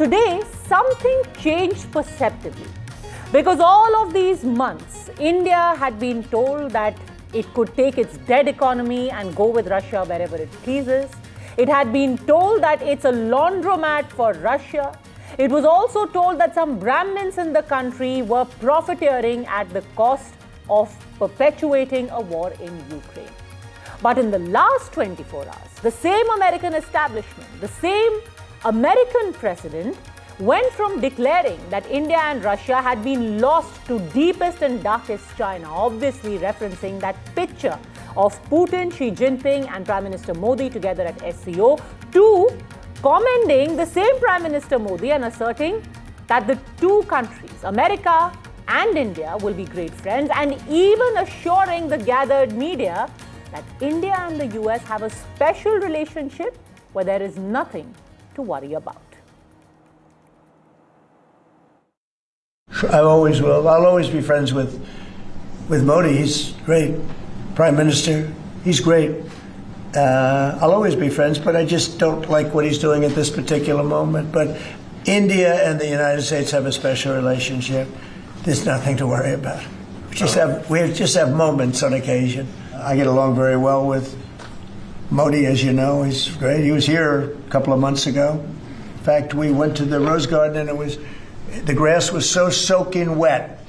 today, something changed perceptibly. Because all of these months, India had been told that it could take its dead economy and go with Russia wherever it pleases. It had been told that it's a laundromat for Russia. It was also told that some Brahmins in the country were profiteering at the cost of perpetuating a war in Ukraine. But in the last 24 hours, the same American establishment, the same American president went from declaring that India and Russia had been lost to deepest and darkest China, obviously referencing that picture of Putin, Xi Jinping and Prime Minister Modi together at SCO, to commending the same Prime Minister Modi and asserting that the two countries, America and India, will be great friends, and even assuring the gathered media that India and the US have a special relationship where there is nothing to worry about. I always will. I'll always be friends with Modi. He's great. Prime Minister, he's great. I'll always be friends, but I just don't like what he's doing at this particular moment. But India and the United States have a special relationship. There's nothing to worry about. We just have moments on occasion. I get along very well with Modi, as you know. He's great. He was here a couple of months ago. In fact, we went to the Rose Garden and the grass was so soaking wet.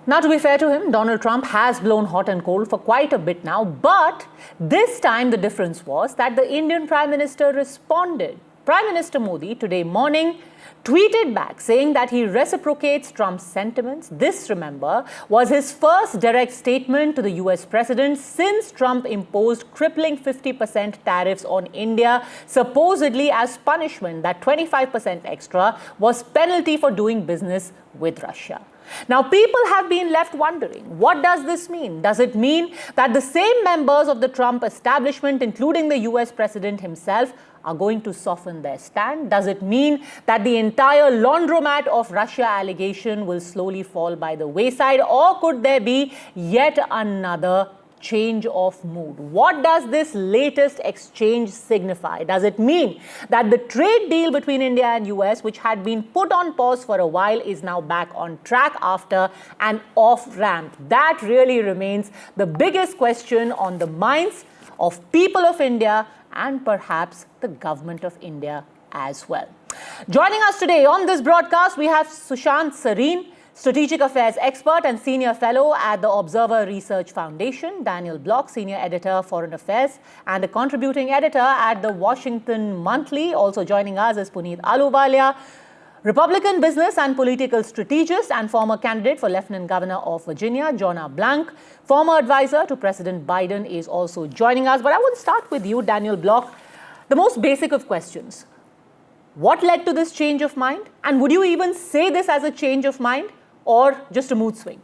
Now, to be fair to him, Donald Trump has blown hot and cold for quite a bit now, but this time the difference was that the Indian Prime Minister responded. Prime Minister Modi today morning tweeted back saying that he reciprocates Trump's sentiments. This, remember, was his first direct statement to the US president since Trump imposed crippling 50% tariffs on India, supposedly as punishment. That 25% extra was penalty for doing business with Russia. Now, people have been left wondering, what does this mean? Does it mean that the same members of the Trump establishment, including the US president himself, are going to soften their stand? Does it mean that the entire laundromat of Russia allegation will slowly fall by the wayside? Or could there be yet another change of mood? What does this latest exchange signify? Does it mean that the trade deal between India and US, which had been put on pause for a while, is now back on track after an off-ramp? That really remains the biggest question on the minds of people of India and perhaps the government of India as well. Joining us today on this broadcast, we have Sushant Sareen, Strategic Affairs expert and Senior Fellow at the Observer Research Foundation, Daniel Block, Senior Editor, Foreign Affairs, and a contributing editor at the Washington Monthly. Also joining us is Puneet Ahluwalia, Republican business and political strategist and former candidate for Lieutenant Governor of Virginia. Jonna Blank, former advisor to President Biden, is also joining us. But I want to start with you, Daniel Block. The most basic of questions. What led to this change of mind? And would you even say this as a change of mind or just a mood swing?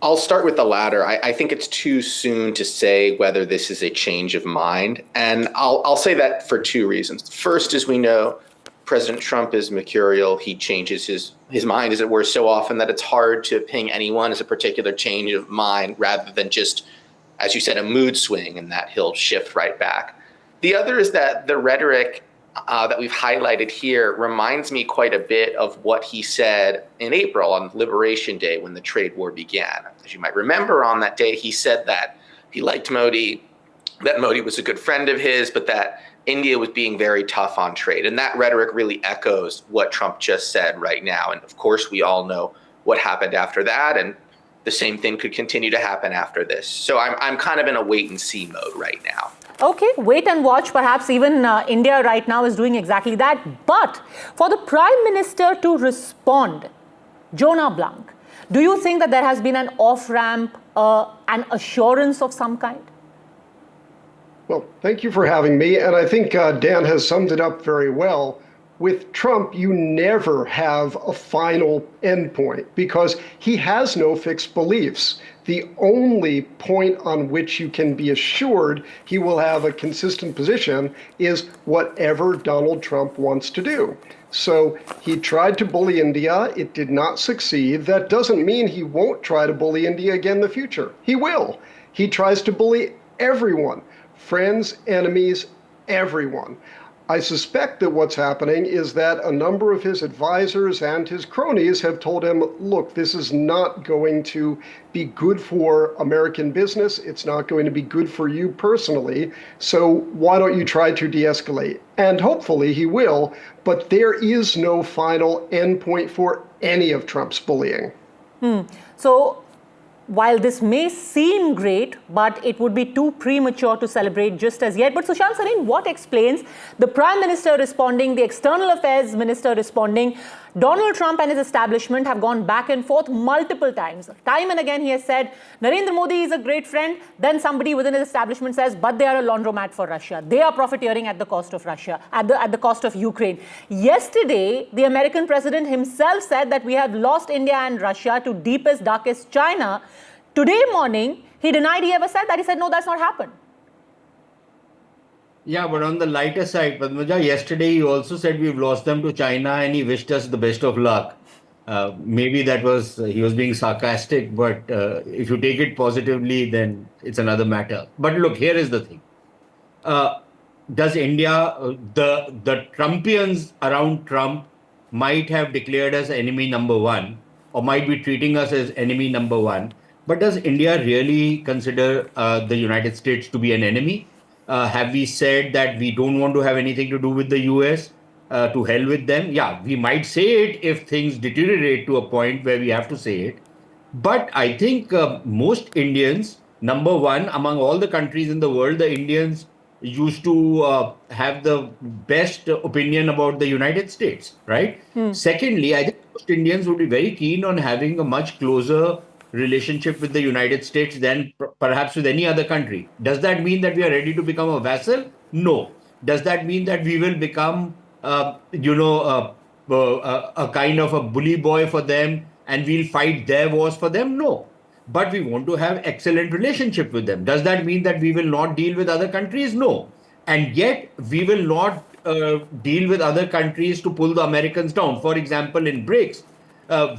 I'll start with the latter. I think it's too soon to say whether this is a change of mind. And I'll say that for two reasons. First, as we know, President Trump is mercurial. He changes his mind, as it were, so often that it's hard to ping anyone as a particular change of mind rather than just, as you said, a mood swing, and that he'll shift right back. The other is that the rhetoric that we've highlighted here reminds me quite a bit of what he said in April on Liberation Day when the trade war began. As you might remember, on that day, he said that he liked Modi, that Modi was a good friend of his, but that India was being very tough on trade. And that rhetoric really echoes what Trump just said right now. And of course, we all know what happened after that. And the same thing could continue to happen after this. So I'm kind of in a wait and see mode right now. Okay, wait and watch. Perhaps even India right now is doing exactly that. But for the Prime Minister to respond, Jonna Blank, do you think that there has been an off-ramp, an assurance of some kind? Well, thank you for having me. And I think Dan has summed it up very well. With Trump, you never have a final endpoint because he has no fixed beliefs. The only point on which you can be assured he will have a consistent position is whatever Donald Trump wants to do. So he tried to bully India. It did not succeed. That doesn't mean he won't try to bully India again in the future. He will. He tries to bully everyone, friends, enemies, everyone. I suspect that what's happening is that a number of his advisors and his cronies have told him, look, this is not going to be good for American business. It's not going to be good for you personally. So why don't you try to de-escalate? And hopefully he will, but there is no final endpoint for any of Trump's bullying. So, while this may seem great, but it would be too premature to celebrate just as yet. But Sushant Sareen, what explains the Prime Minister responding, the External Affairs Minister responding? Donald Trump and his establishment have gone back and forth multiple times. Time and again he has said, Narendra Modi is a great friend. Then somebody within his establishment says, but they are a laundromat for Russia. They are profiteering at the cost of Russia, at the cost of Ukraine. Yesterday, the American president himself said that we have lost India and Russia to deepest, darkest China. Today morning, he denied he ever said that. He said, no, that's not happened. Yeah, but on the lighter side, Padmaja, yesterday he also said we've lost them to China and he wished us the best of luck. Maybe that was, he was being sarcastic, but if you take it positively, then it's another matter. But look, here is the thing. Does India, the Trumpians around Trump might have declared us enemy number one or might be treating us as enemy number one. But does India really consider the United States to be an enemy? Have we said that we don't want to have anything to do with the US? To hell with them? Yeah, we might say it if things deteriorate to a point where we have to say it. But I think most Indians, number one, among all the countries in the world, the Indians used to have the best opinion about the United States, right? Secondly, I think most Indians would be very keen on having a much closer relationship with the United States than perhaps with any other country. Does that mean that we are ready to become a vassal? No. Does that mean that we will become, a kind of a bully boy for them and we'll fight their wars for them? No. But we want to have excellent relationship with them. Does that mean that we will not deal with other countries? No. And yet we will not deal with other countries to pull the Americans down. For example, in BRICS,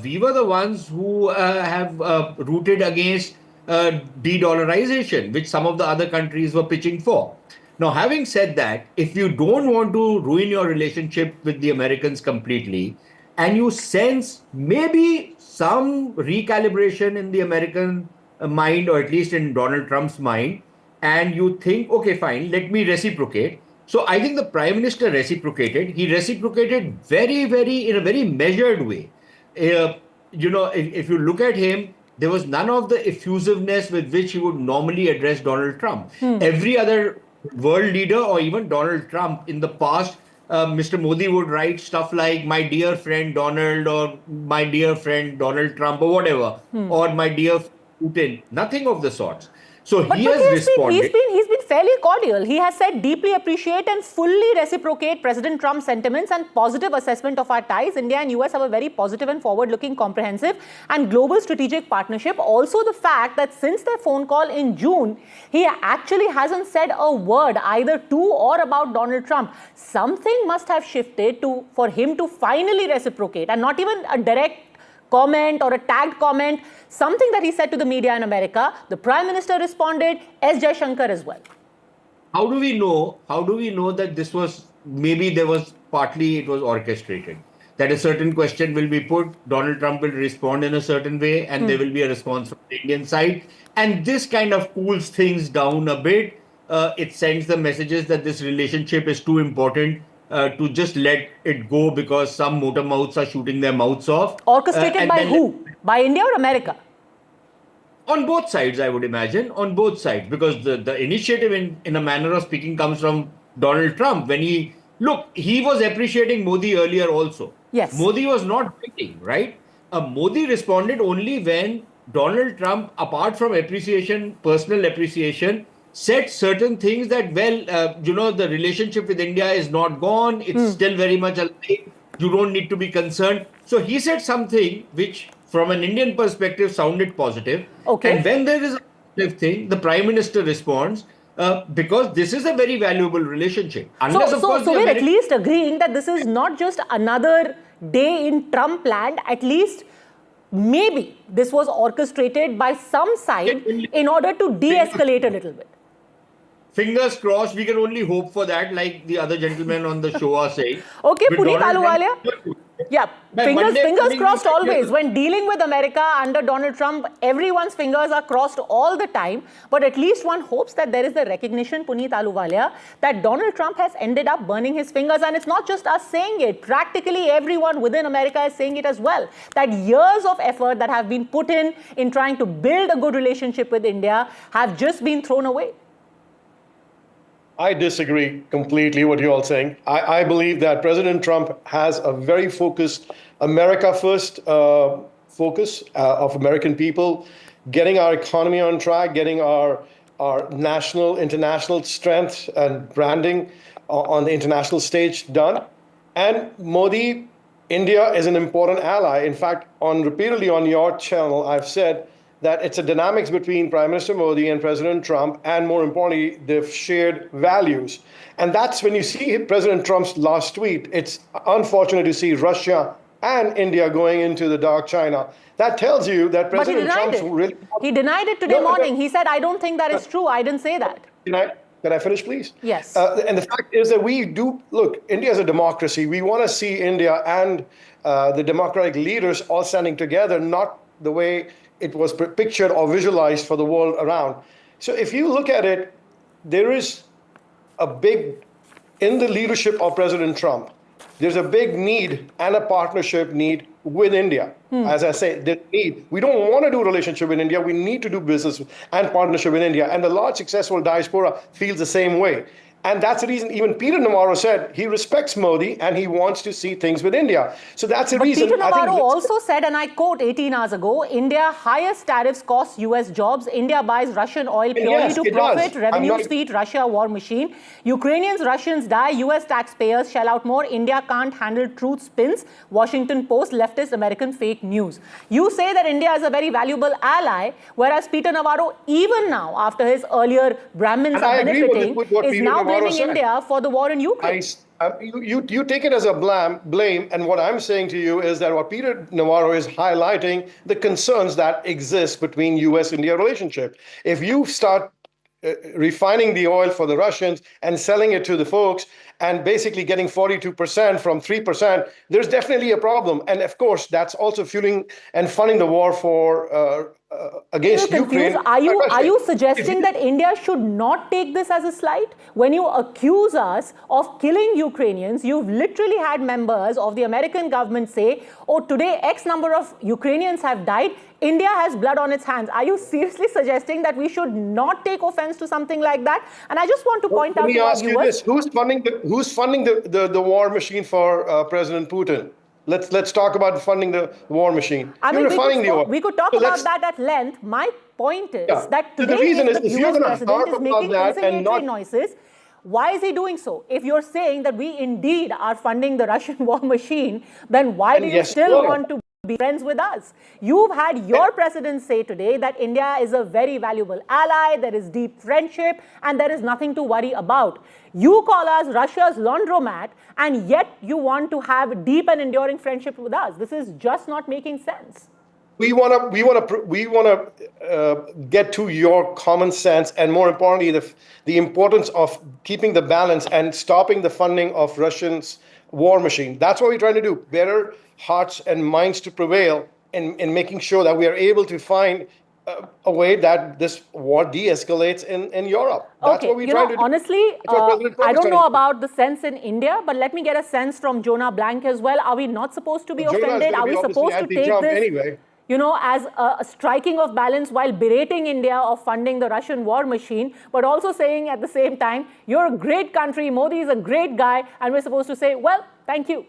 we were the ones who have rooted against de-dollarization, which some of the other countries were pitching for. Now, having said that, if you don't want to ruin your relationship with the Americans completely, and you sense maybe some recalibration in the American mind, or at least in Donald Trump's mind, and you think, okay, fine, let me reciprocate. So I think the Prime Minister reciprocated. He reciprocated in a very measured way. If you look at him, there was none of the effusiveness with which he would normally address Donald Trump. Every other world leader or even Donald Trump in the past, Mr. Modi would write stuff like, my dear friend Donald, or my dear friend Donald Trump, or whatever, or my dear Putin. Nothing of the sorts. So he has responded. He's been fairly cordial. He has said deeply appreciate and fully reciprocate President Trump's sentiments and positive assessment of our ties. India and US have a very positive and forward-looking, comprehensive and global strategic partnership. Also the fact that since their phone call in June, he actually hasn't said a word either to or about Donald Trump. Something must have shifted for him to finally reciprocate, and not even a direct comment or a tagged comment, something that he said to the media in America. The Prime Minister responded, S. Jaishankar as well. How do we know that this was, maybe there was partly it was orchestrated, that a certain question will be put, Donald Trump will respond in a certain way, and there will be a response from the Indian side. And this kind of cools things down a bit. It sends the messages that this relationship is too important to just let it go because some motor mouths are shooting their mouths off. Orchestrated by who? By India or America? On both sides, I would imagine. On both sides. Because the initiative, in a manner of speaking, comes from Donald Trump. When he was appreciating Modi earlier also. Yes. Modi was not waiting, right? Modi responded only when Donald Trump, apart from appreciation, personal appreciation, said certain things that, the relationship with India is not gone. It's still very much alive. You don't need to be concerned. So he said something which, from an Indian perspective, sounded positive. Okay. And when there is a positive thing, the Prime Minister responds, because this is a very valuable relationship. Unless, so we're at least agreeing that this is not just another day in Trump land. At least maybe this was orchestrated by some side in order to de-escalate a little bit. fingers crossed, we can only hope for that, like the other gentlemen on the show are saying. Okay, With Puneet Donald Trump- Ahluwalia. Yeah, By fingers, Monday fingers morning, crossed we- always. When dealing with America under Donald Trump, everyone's fingers are crossed all the time. But at least one hopes that there is the recognition, Puneet Ahluwalia, that Donald Trump has ended up burning his fingers. And it's not just us saying it. Practically everyone within America is saying it as well. That years of effort that have been put in trying to build a good relationship with India have just been thrown away. I disagree completely what you're all saying. I believe that President Trump has a very focused America first focus of American people, getting our economy on track, getting our national, international strength and branding on the international stage done. And Modi, India is an important ally. In fact, repeatedly on your channel, I've said that it's a dynamics between Prime Minister Modi and President Trump, and more importantly, the shared values. And that's when you see President Trump's last tweet, it's unfortunate to see Russia and India going into the dark China. That tells you that President Trump's really... He denied it today morning. He said, I don't think that is true. I didn't say that. Can I finish, please? Yes. And the fact is that we do, look, India is a democracy. We want to see India and the democratic leaders all standing together, not the way it was pictured or visualized for the world around. So if you look at it, there is a big, in the leadership of President Trump, there's a big need and a partnership need with India. As I say, the need. We don't want to do a relationship with India. We need to do business and partnership with India. And the large successful diaspora feels the same way. And that's the reason even Peter Navarro said he respects Modi and he wants to see things with India. So that's the reason. Peter Navarro also said, and I quote 18 hours ago, India highest tariffs cost US jobs. India buys Russian oil purely to profit. Revenues feed Russia war machine. Ukrainians, Russians die. US taxpayers shell out more. India can't handle truth spins. Washington Post, leftist American fake news. You say that India is a very valuable ally, whereas Peter Navarro, even now, after his earlier Brahmins are benefiting, is now blaming India for the war in Ukraine. You take it as a blame, and what I'm saying to you is that what Peter Navarro is highlighting the concerns that exist between U.S.-India relationship. If you start refining the oil for the Russians and selling it to the folks and basically getting 42% from 3%, there's definitely a problem. And of course, that's also fueling and funding the war for against Ukraine. Are you suggesting that India should not take this as a slight? When you accuse us of killing Ukrainians, you've literally had members of the American government say, oh, today X number of Ukrainians have died. India has blood on its hands. Are you seriously suggesting that we should not take offense to something like that? And I just want to point out to our viewers. Let me ask you this. Who's funding the war machine for President Putin? Let's talk about funding the war machine. We could talk about that at length. My point is that today, the reason if the US president is making conciliatory noises, why is he doing so? If you're saying that we indeed are funding the Russian war machine, then why do you still want to be friends with us? You've had your president say today that India is a very valuable ally, there is deep friendship, and there is nothing to worry about. You call us Russia's laundromat, and yet you want to have deep and enduring friendship with us. This is just not making sense. We want to get to your common sense, and more importantly, the importance of keeping the balance and stopping the funding of Russians' war machine. That's what we're trying to do. Better hearts and minds to prevail in making sure that we are able to find a way that this war de-escalates in Europe. That's what we're trying to do. Honestly, I don't know about the sense in India, but let me get a sense from Jonah Blank as well. Are we not supposed to be offended? Are we supposed to take this, as a striking of balance while berating India of funding the Russian war machine, but also saying at the same time, you're a great country, Modi is a great guy, and we're supposed to say, well, thank you.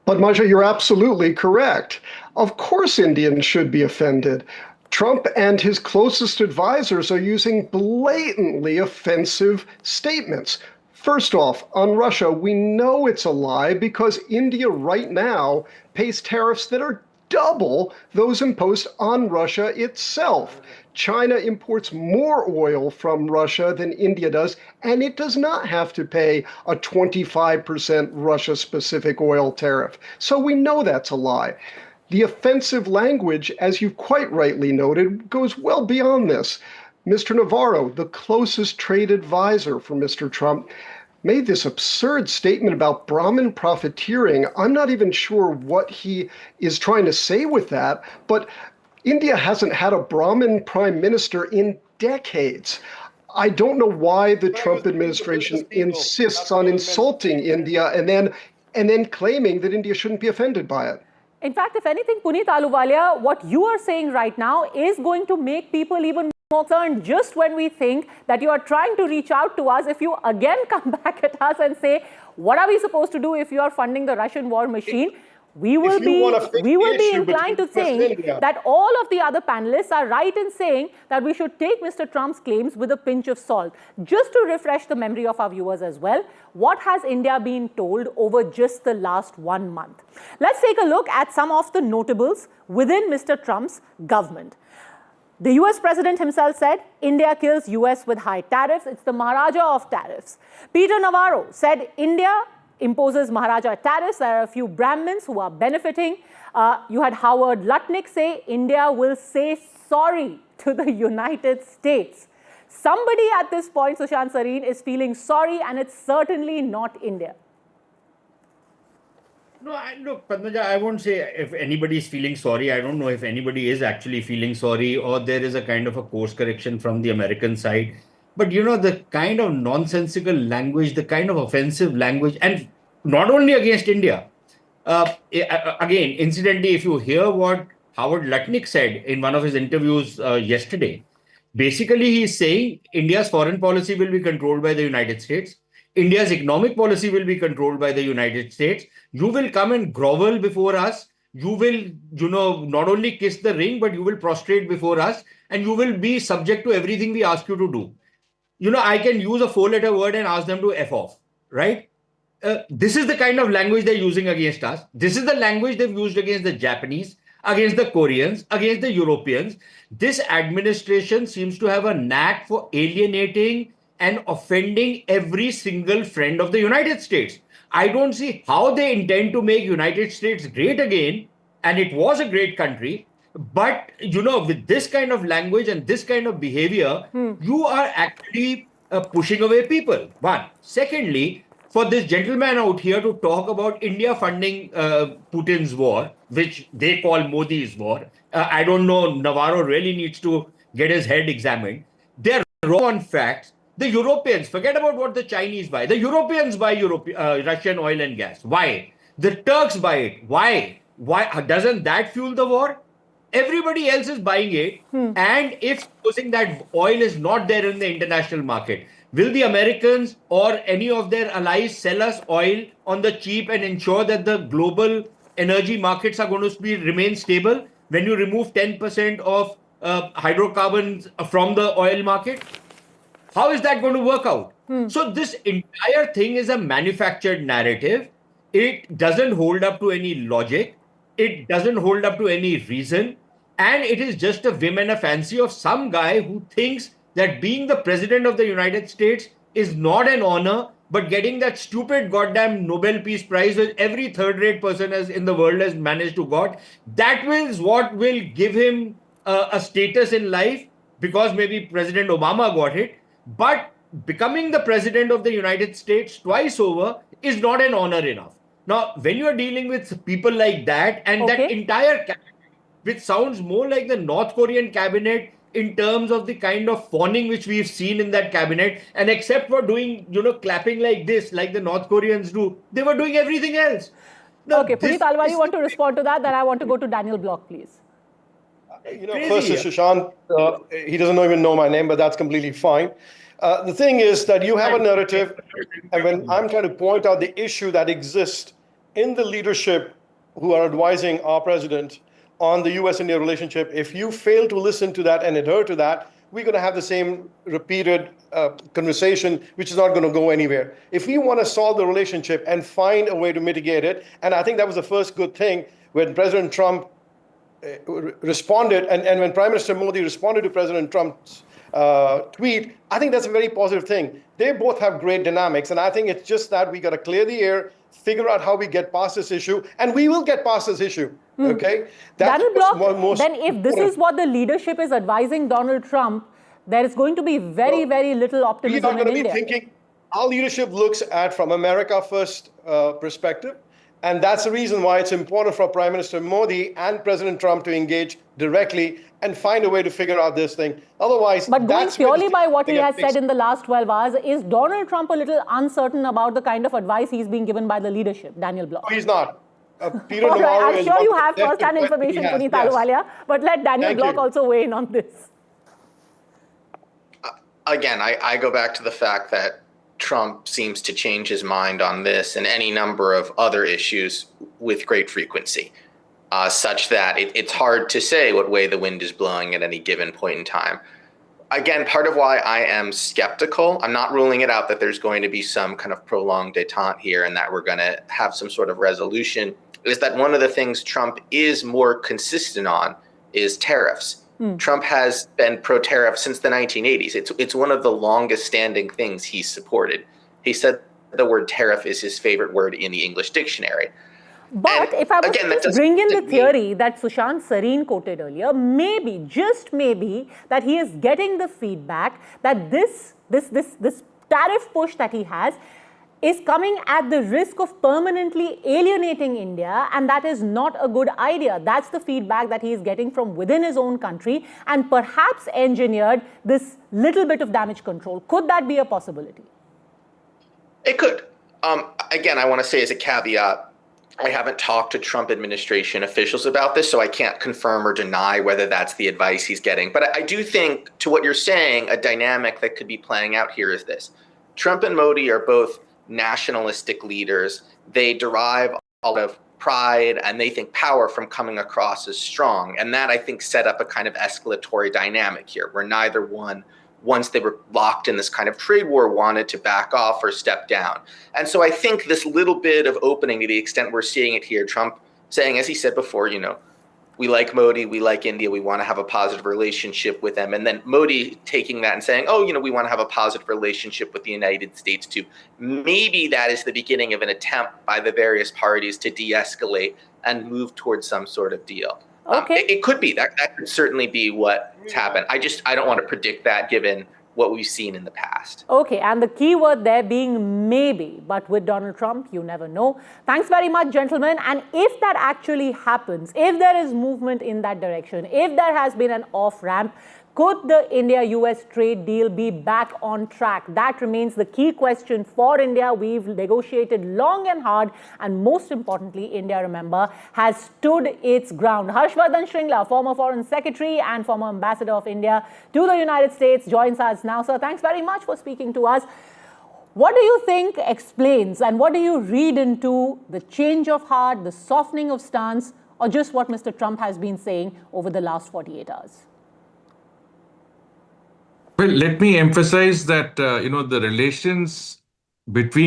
Padmaja, you're absolutely correct. Of course Indians should be offended. Trump and his closest advisors are using blatantly offensive statements. First off, on Russia, we know it's a lie because India right now pays tariffs that are double those imposed on Russia itself. China imports more oil from Russia than India does, and it does not have to pay a 25% Russia-specific oil tariff. So we know that's a lie. The offensive language, as you quite rightly noted, goes well beyond this. Mr. Navarro, the closest trade advisor for Mr. Trump, made this absurd statement about Brahmin profiteering. I'm not even sure what he is trying to say with that, but India hasn't had a Brahmin prime minister in decades. I don't know why the Trump administration insists on insulting India and then claiming that India shouldn't be offended by it. In fact, if anything, Puneet Ahluwalia, what you are saying right now is going to make people even more concerned. Just when we think that you are trying to reach out to us, if you again come back at us and say, what are we supposed to do if you are funding the Russian war machine? We will be inclined to think that all of the other panelists are right in saying that we should take Mr. Trump's claims with a pinch of salt. Just to refresh the memory of our viewers as well, what has India been told over just the last 1 month? Let's take a look at some of the notables within Mr. Trump's government. The US president himself said, India kills US with high tariffs. It's the Maharaja of tariffs. Peter Navarro said, India imposes Maharaja tariffs. There are a few Brahmins who are benefiting. You had Howard Lutnick say, India will say sorry to the United States. Somebody at this point, Sushant Sareen, is feeling sorry, and it's certainly not India. No, look, Padmaja, I won't say if anybody is feeling sorry. I don't know if anybody is actually feeling sorry, or there is a kind of a course correction from the American side. But, you know, the kind of nonsensical language, the kind of offensive language, and not only against India. Again, incidentally, if you hear what Howard Lutnick said in one of his interviews yesterday, basically he's saying India's foreign policy will be controlled by the United States. India's economic policy will be controlled by the United States. You will come and grovel before us. You will, you know, not only kiss the ring, but you will prostrate before us, and you will be subject to everything we ask you to do. You know, I can use a 4-letter word and ask them to F off, right? This is the kind of language they're using against us. This is the language they've used against the Japanese, against the Koreans, against the Europeans. This administration seems to have a knack for alienating and offending every single friend of the United States. I don't see how they intend to make United States great again, and it was a great country. But, you know, with this kind of language and this kind of behavior, you are actually pushing away people. One. Secondly, for this gentleman out here to talk about India funding Putin's war, which they call Modi's war, I don't know, Navarro really needs to get his head examined. They're wrong on facts. The Europeans, forget about what the Chinese buy. The Europeans buy Russian oil and gas. Why? The Turks buy it. Why? Why doesn't that fuel the war? Everybody else is buying it. And if supposing that oil is not there in the international market, will the Americans or any of their allies sell us oil on the cheap and ensure that the global energy markets are going to remain stable when you remove 10% of hydrocarbons from the oil market? How is that going to work out? So this entire thing is a manufactured narrative. It doesn't hold up to any logic. It doesn't hold up to any reason. And it is just a whim and a fancy of some guy who thinks that being the president of the United States is not an honor, but getting that stupid goddamn Nobel Peace Prize that every third-rate person in the world has managed to got. That is what will give him a status in life, because maybe President Obama got it. But becoming the president of the United States twice over is not an honor enough. Now, when you are dealing with people like that, and that entire cabinet, which sounds more like the North Korean cabinet in terms of the kind of fawning which we've seen in that cabinet, and except for doing, you know, clapping like this, like the North Koreans do, they were doing everything else. Now, okay, Puneet Ahluwalia, you want to respond to that? Then I want to go to Daniel Block, please. You know, first is Sushant. He doesn't even know my name, but that's completely fine. The thing is that you have a narrative, and when I'm trying to point out the issue that exists in the leadership who are advising our president on the US-India relationship, if you fail to listen to that and adhere to that, we're going to have the same repeated conversation, which is not going to go anywhere. If we want to solve the relationship and find a way to mitigate it, and I think that was the first good thing when President Trump responded, and when Prime Minister Modi responded to President Trump's tweet, I think that's a very positive thing. They both have great dynamics, and I think it's just that we got to clear the air, figure out how we get past this issue, and we will get past this issue. Okay? Daniel Block, then if this is what the leadership is advising Donald Trump, There is going to be very, very little We're optimism not going in to be India. thinking. Our leadership looks at from America first perspective. And that's the reason why it's important for Prime Minister Modi and President Trump to engage directly and find a way to figure out this thing. Otherwise, But going that's where purely this by what he thing has gets said in the last 12 hours, is Donald Trump a little uncertain about the kind of advice he's being given by the leadership, Daniel Block? No, he's not. Peter All right, Navarro I'm is sure one you of the have best first-hand advisors he information, has. Puneet Yes. Ahluwalia, but let Daniel Thank Block you. also weigh in on this. Again, I go back to the fact that Trump seems to change his mind on this and any number of other issues with great frequency, such that it's hard to say what way the wind is blowing at any given point in time. Again, part of why I am skeptical, I'm not ruling it out that there's going to be some kind of prolonged détente here and that we're going to have some sort of resolution, is that one of the things Trump is more consistent on is tariffs. Trump has been pro-tariff since the 1980s. It's one of the longest standing things he's supported. He said the word tariff is his favorite word in the English dictionary. But And if I was again, to that just bring in the doesn't mean- theory that Sushant Sareen quoted earlier, maybe, just maybe, that he is getting the feedback that this tariff push that he has is coming at the risk of permanently alienating India, and that is not a good idea. That's the feedback that he is getting from within his own country, and perhaps engineered this little bit of damage control. Could that be a possibility? It could. Again, I want to say as a caveat, I haven't talked to Trump administration officials about this, so I can't confirm or deny whether that's the advice he's getting. But I do think, to what you're saying, a dynamic that could be playing out here is this. Trump and Modi are both nationalistic leaders. They derive a lot of pride and they think power from coming across as strong. And that, I think, set up a kind of escalatory dynamic here, where neither one, once they were locked in this kind of trade war, wanted to back off or step down. And so I think this little bit of opening, to the extent we're seeing it here, Trump saying, as he said before, we like Modi, we like India, we want to have a positive relationship with them. And then Modi taking that and saying, we want to have a positive relationship with the United States too. Maybe that is the beginning of an attempt by the various parties to de-escalate and move towards some sort of deal. Okay. It could be. That could certainly be what's happened. I don't want to predict that given what we've seen in the past. Okay, and the key word there being maybe, but with Donald Trump, you never know. Thanks very much, gentlemen. And if that actually happens, if there is movement in that direction, if there has been an off-ramp, could the India-US trade deal be back on track? That remains the key question for India. We've negotiated long and hard, and most importantly, India, remember, has stood its ground. Harshvardhan Shringla, former Foreign Secretary and former Ambassador of India to the United States, joins us now. Sir, thanks very much for speaking to us. What do you think explains and what do you read into the change of heart, the softening of stance, or just what Mr. Trump has been saying over the last 48 hours? Well, let me emphasize that, the relations between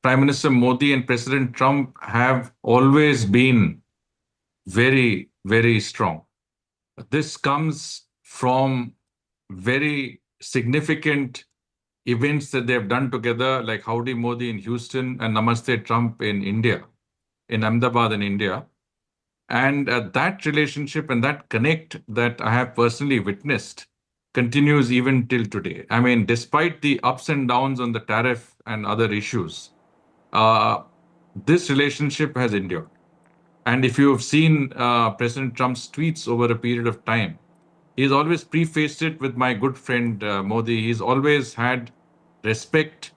Prime Minister Modi and President Trump have always been very, very strong. This comes from very significant events that they have done together, like Howdy Modi in Houston and Namaste Trump in India, in Ahmedabad in India. And that relationship and that connect that I have personally witnessed continues even till today. I mean, despite the ups and downs on the tariff and other issues, this relationship has endured. And if you have seen President Trump's tweets over a period of time, he's always prefaced it with my good friend Modi. He's always had respect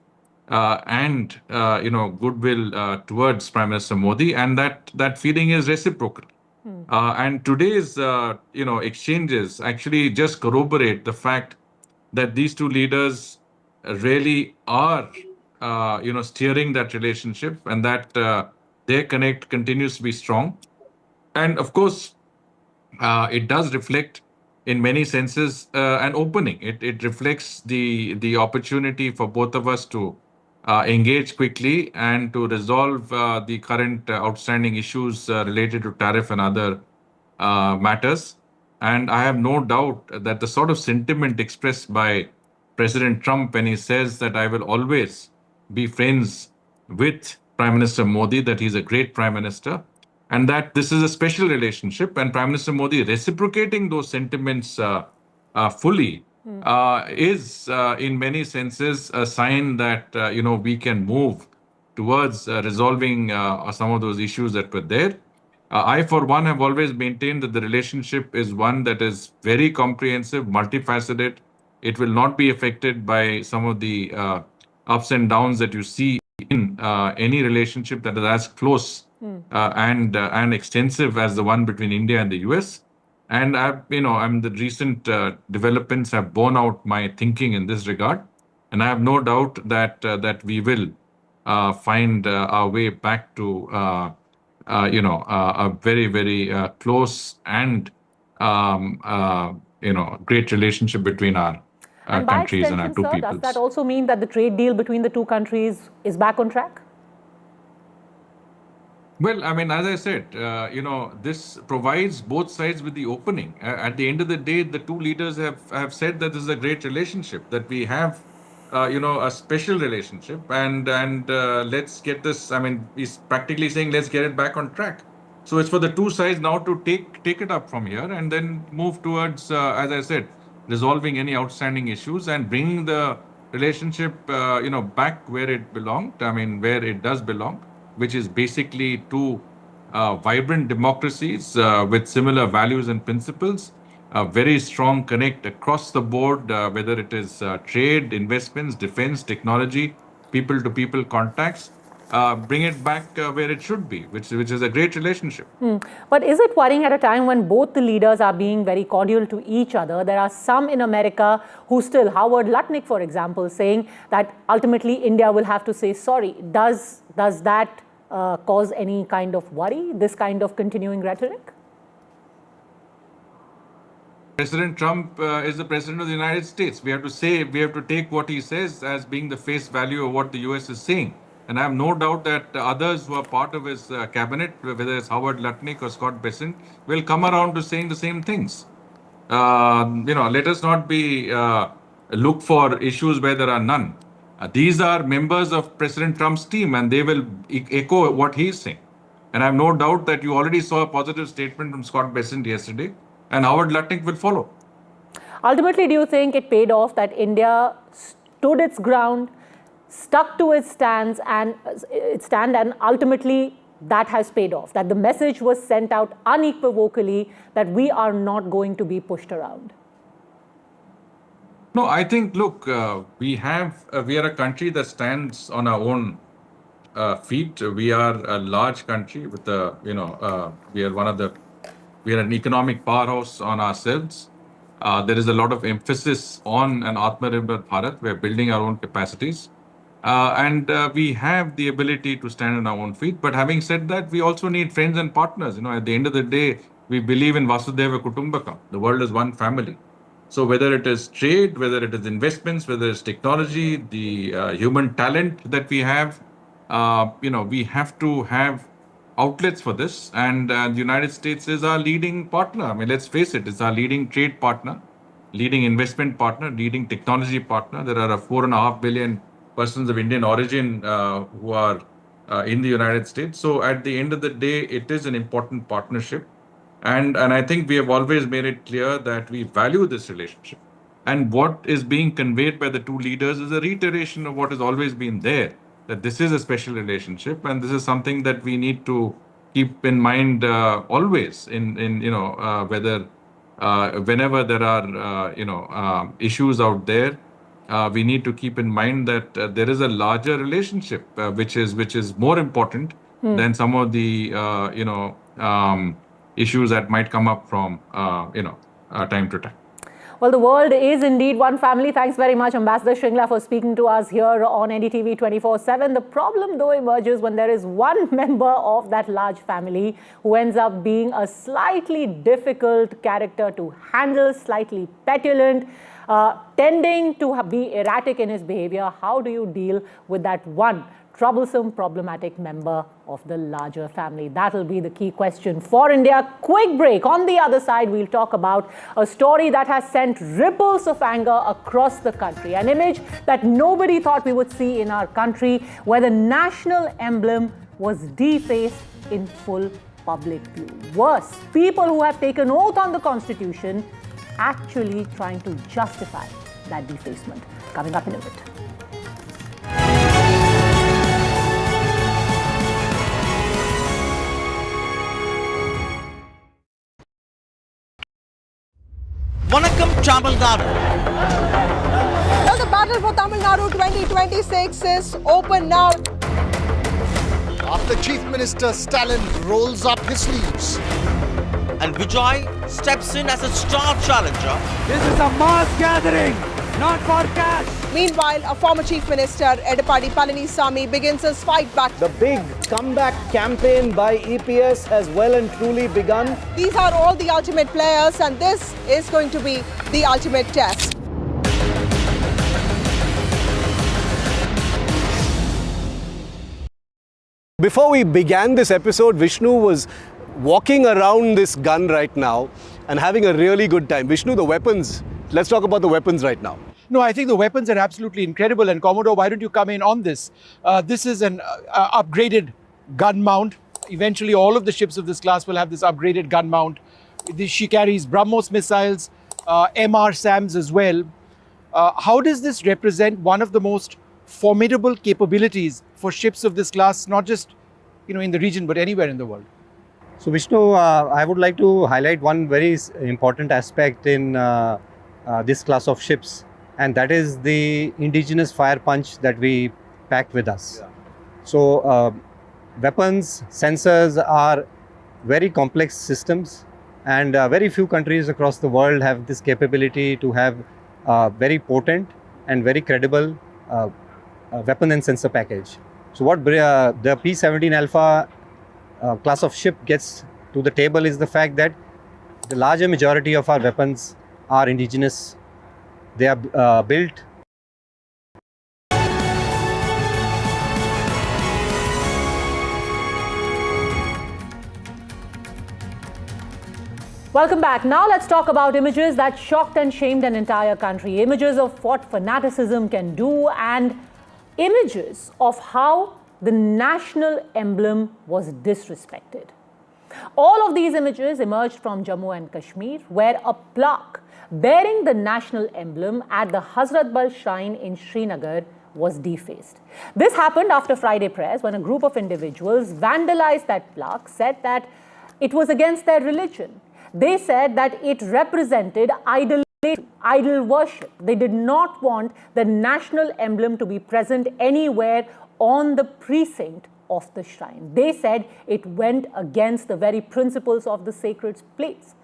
and goodwill towards Prime Minister Modi, and that feeling is reciprocal. And today's exchanges actually just corroborate the fact that these two leaders really are steering that relationship, and that their connect continues to be strong. And of course, it does reflect in many senses an opening. It reflects the opportunity for both of us to engage quickly and to resolve the current outstanding issues related to tariff and other matters. And I have no doubt that the sort of sentiment expressed by President Trump when he says that I will always be friends with Prime Minister Modi, that he's a great Prime Minister, and that this is a special relationship, and Prime Minister Modi reciprocating those sentiments fully, is in many senses a sign that, we can move towards resolving some of those issues that were there. I, for one, have always maintained that the relationship is one that is very comprehensive, multifaceted. It will not be affected by some of the ups and downs that you see in any relationship that is as close and extensive as the one between India and the US. And the recent developments have borne out my thinking in this regard, and I have no doubt that we will find our way back to a very, very close and great relationship between our and by countries and our extension, two sir, peoples. does that also mean that the trade deal between the two countries is back on track? Well, as I said, this provides both sides with the opening. At the end of the day, the two leaders have said that this is a great relationship, that we have, a special relationship, and let's get this. He's practically saying, let's get it back on track. So it's for the two sides now to take it up from here and then move towards, as I said, resolving any outstanding issues and bringing the relationship, back where it belonged. Where it does belong, which is basically two vibrant democracies with similar values and principles, a very strong connect across the board, whether it is trade, investments, defense, technology, people-to-people contacts. Bring it back where it should be, which is a great relationship. But is it worrying at a time when both the leaders are being very cordial to each other? There are some in America who still, Howard Lutnick, for example, saying that ultimately India will have to say sorry. Does that cause any kind of worry, this kind of continuing rhetoric? President Trump is the president of the United States. We have to take what he says as being the face value of what the US is saying. And I have no doubt that others who are part of his cabinet, whether it's Howard Lutnick or Scott Bessent, will come around to saying the same things. Let us not be look for issues where there are none. These are members of President Trump's team, and they will echo what he's saying. And I have no doubt that you already saw a positive statement from Scott Bessent yesterday, and Howard Lutnick will follow. Ultimately, do you think it paid off that India stood its ground, stuck to its stand, and ultimately that has paid off, that the message was sent out unequivocally that we are not going to be pushed around? No, I think, look, we are a country that stands on our own feet. We are a large country with we are an economic powerhouse on ourselves. There is a lot of emphasis on an Atmanirbhar Bharat. We're building our own capacities. And we have the ability to stand on our own feet. But having said that, we also need friends and partners. At the end of the day, we believe in Vasudhaiva Kutumbakam. The world is one family. So whether it is trade, whether it is investments, whether it's technology, the human talent that we have, we have to have outlets for this. And the United States is our leading partner. Let's face it, it's our leading trade partner, leading investment partner, leading technology partner. There are 4.5 billion persons of Indian origin who are in the United States. So at the end of the day, it is an important partnership. And I think we have always made it clear that we value this relationship. And what is being conveyed by the two leaders is a reiteration of what has always been there, that this is a special relationship, and this is something that we need to keep in mind always whether whenever there are issues out there. We need to keep in mind that there is a larger relationship which is more important than some of the issues that might come up from time to time. Well, the world is indeed one family. Thanks very much, Ambassador Shringla, for speaking to us here on NDTV 24/7. The problem, though, emerges when there is one member of that large family who ends up being a slightly difficult character to handle, slightly petulant, tending to be erratic in his behavior. How do you deal with that one troublesome, problematic member of the larger family? That will be the key question for India. Quick break. On the other side, we'll talk about a story that has sent ripples of anger across the country. An image that nobody thought we would see in our country, where the national emblem was defaced in full public view. Worse, people who have taken oath on the Constitution actually trying to justify that defacement? Coming up in a bit. Vanakkam Tamil Nadu. Well, the battle for Tamil Nadu 2026 is open now. After Chief Minister Stalin rolls up his sleeves and Vijay steps in as a star challenger. This is a mass gathering, not for cash. Meanwhile, a former Chief Minister, Edappadi Palaniswamy, begins his fight back. The big comeback campaign by EPS has well and truly begun. These are all the ultimate players, and this is going to be the ultimate test. Before we began this episode, Vishnu was walking around this gun right now and having a really good time. Vishnu, the weapons. Let's talk about the weapons right now. No, I think the weapons are absolutely incredible. And Commodore, why don't you come in on this? This is an upgraded gun mount. Eventually, all of the ships of this class will have this upgraded gun mount. She carries BrahMos missiles, MR SAMs as well. How does this represent one of the most formidable capabilities for ships of this class, not just in the region, but anywhere in the world? So Vishnu, I would like to highlight one very important aspect in this class of ships, and that is the indigenous fire punch that we pack with us. Yeah. So weapons, sensors are very complex systems, and very few countries across the world have this capability to have very potent and very credible weapon and sensor package. So what the P-17 Alpha class of ship gets to the table is the fact that the larger majority of our weapons are indigenous. They are built. Welcome back. Now let's talk about images that shocked and shamed an entire country. Images of what fanaticism can do and images of how the national emblem was disrespected. All of these images emerged from Jammu and Kashmir, where a plaque bearing the national emblem at the Hazratbal shrine in Srinagar was defaced. This happened after Friday prayers when a group of individuals vandalized that plaque, said that it was against their religion. They said that it represented idol worship. They did not want the national emblem to be present anywhere on the precinct of the shrine. They said it went against the very principles of the sacred place.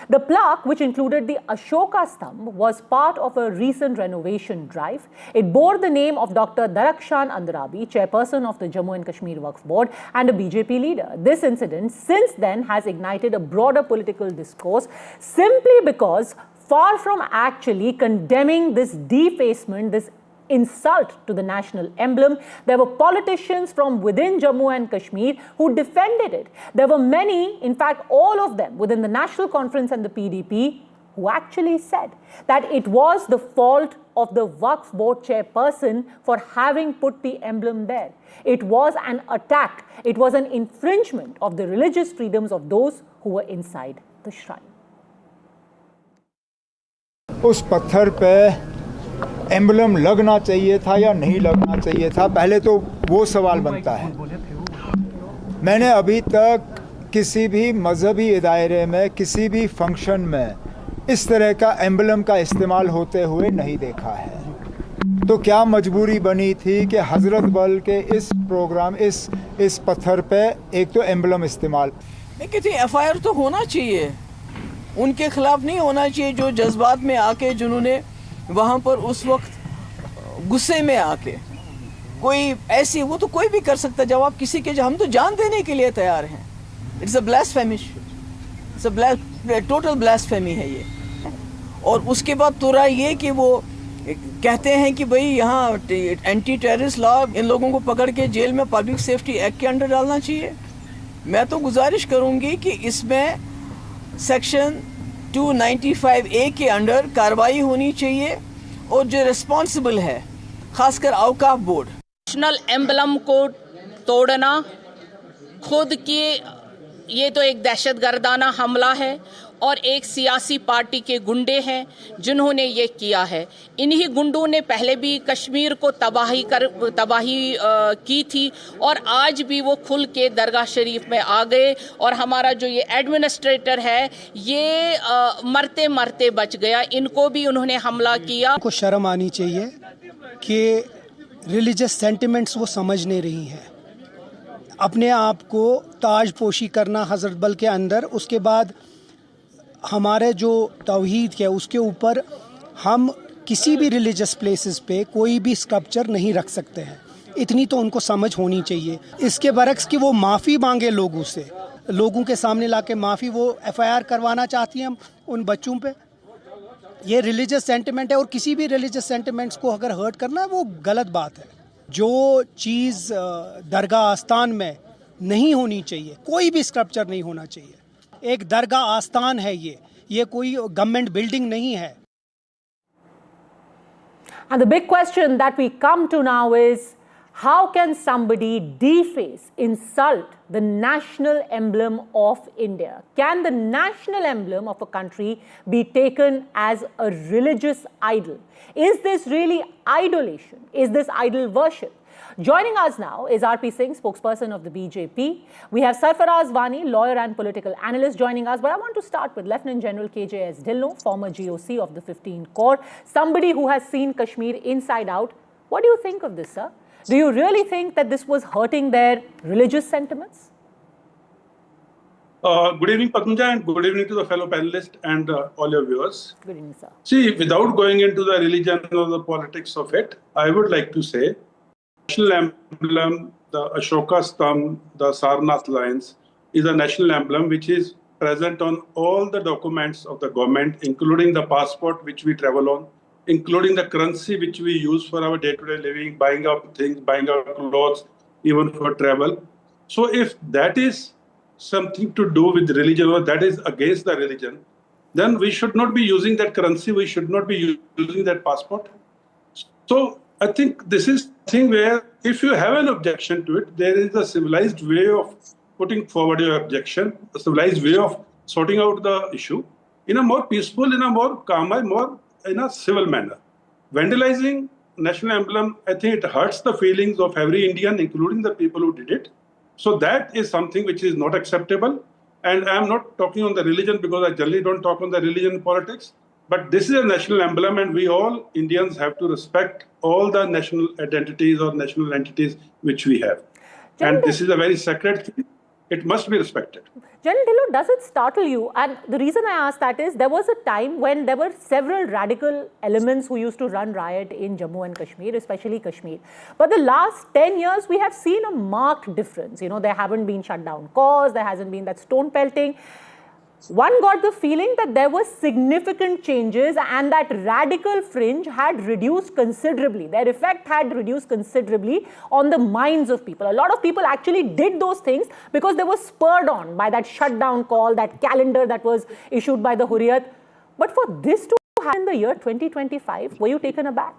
The plaque, which included the Ashoka Stambh, was part of a recent renovation drive. It bore the name of Dr. Darakshan Andarabi, chairperson of the Jammu and Kashmir Waqf Board and a BJP leader. This incident since then has ignited a broader political discourse simply because, far from actually condemning this defacement, this insult to the national emblem, there were politicians from within Jammu and Kashmir who defended it. There were many, in fact all of them within the National Conference and the PDP, who actually said that it was the fault of the Waqf Board chairperson for having put the emblem there. It was an attack. It was an infringement of the religious freedoms of those who were inside the shrine. उस पत्थर पे emblem लगना चाहिए था या नहीं लगना चाहिए था, पहले तो वो सवाल बनता है। मैंने अभी तक किसी भी मजहबी दायरे में, किसी भी फंक्शन में इस तरह का एम्बलम का इस्तेमाल होते हुए नहीं देखा है। तो क्या मजबूरी बनी थी कि हजरत बल के इस प्रोग्राम, इस पत्थर पे एक तो एम्बलम इस्तेमाल। मैं कहती हूँ FIR तो होना चाहिए, उनके खिलाफ नहीं होना चाहिए जो जज्बात में आके, जिन्होंने वहाँ पर उस वक्त गुस्से में आके कोई ऐसी, वो तो कोई भी कर सकता है। जब आप किसी के, हम तो जान देने के लिए तैयार हैं। It's a blasphemy, it's a total blasphemy है ये। और उसके बाद तुरा ये कि वो कहते हैं कि भाई यहाँ एंटी टेररिस्ट लॉ, इन लोगों को पकड़ के जेल में पब्लिक सेफ्टी एक्ट के अंडर डालना चाहिए। मैं तो गुजारिश करूँगी कि इसमें सेक्शन 295A के अंडर कार्रवाई होनी चाहिए और जो रिस्पॉन्सिबल है, खासकर औकाफ बोर्ड। नेशनल एम्बलम को तोड़ना खुद की, ये तो एक दहशतगर्दाना हमला है। और एक सियासी पार्टी के गुंडे हैं जिन्होंने ये किया है। इन्हीं गुंडों ने पहले भी कश्मीर को तबाही की थी और आज भी वो खुल के दरगाह शरीफ में आ गए और हमारा जो ये एडमिनिस्ट्रेटर है ये मरते मरते बच गया। इनको भी उन्होंने हमला किया। को शर्म आनी चाहिए कि रिलीजियस सेंटिमेंट्स वो समझ नहीं रही हैं। अपने आप को ताजपोशी करना हज़रत बल के अंदर, उसके बाद हमारे जो तौहीद है उसके ऊपर हम किसी भी रिलीजियस प्लेसेस पे कोई भी स्कल्पचर नहीं रख सकते हैं। इतनी तो उनको समझ होनी चाहिए। इसके बरक्स कि वो माफ़ी मांगे लोगों से, लोगों के सामने लाके माफ़ी, वो FIR करवाना चाहती हैं उन बच्चों पे। ये रिलीजियस सेंटिमेंट है और किसी भी रिलीजियस सेंटिमेंट्स को अगर हर्ट करना है वो गलत बात है। जो चीज़ दरगाह आस्थान में नहीं होनी चाहिए, कोई भी स्कल्पचर नहीं होना चाहिए। एक दरगाह आस्थान है ये कोई गवर्नमेंट बिल्डिंग नहीं है। And the big question that we come to now is, how can somebody deface, insult the national emblem of India? Can the national emblem of a country be taken as a religious idol? Is this really idolation? Is this idol worship? Joining us now is RP Singh, spokesperson of the BJP. We have Sarfaraz Wani, lawyer and political analyst, joining us. But I want to start with Lieutenant General KJS Dhillon, former GOC of the 15th Corps, somebody who has seen Kashmir inside out. What do you think of this, sir? Do you really think that this was hurting their religious sentiments? Good evening, Padmaja, and good evening to the fellow panelists and all your viewers. Good evening, sir. See, without going into the religion or the politics of it, I would like to say, national emblem, the Ashoka Stamp, the Sarnath lines, is a national emblem which is present on all the documents of the government, including the passport which we travel on, including the currency which we use for our day-to-day living, buying up things, buying up clothes, even for travel. So if that is something to do with religion or that is against the religion, then we should not be using that currency, we should not be using that passport. So I think this is a thing where if you have an objection to it, there is a civilized way of putting forward your objection, a civilized way of sorting out the issue in a more peaceful, in a more calmer, more in a civil manner. Vandalizing national emblem, I think it hurts the feelings of every Indian, including the people who did it. So that is something which is not acceptable. And I am not talking on the religion because I generally don't talk on the religion politics. But this is a national emblem and we all Indians have to respect all the national identities or national entities which we have. And this is a very sacred thing. It must be respected. General Dhillon, does it startle you? And the reason I ask that is there was a time when there were several radical elements who used to run riot in Jammu and Kashmir, especially Kashmir. But the last 10 years, we have seen a marked difference. You know, there haven't been shut down cause, there hasn't been that stone pelting. One got the feeling that there were significant changes and that radical fringe had reduced considerably. Their effect had reduced considerably on the minds of people. A lot of people actually did those things because they were spurred on by that shutdown call, that calendar that was issued by the Hurriyat. But for this to happen in the year 2025, were you taken aback?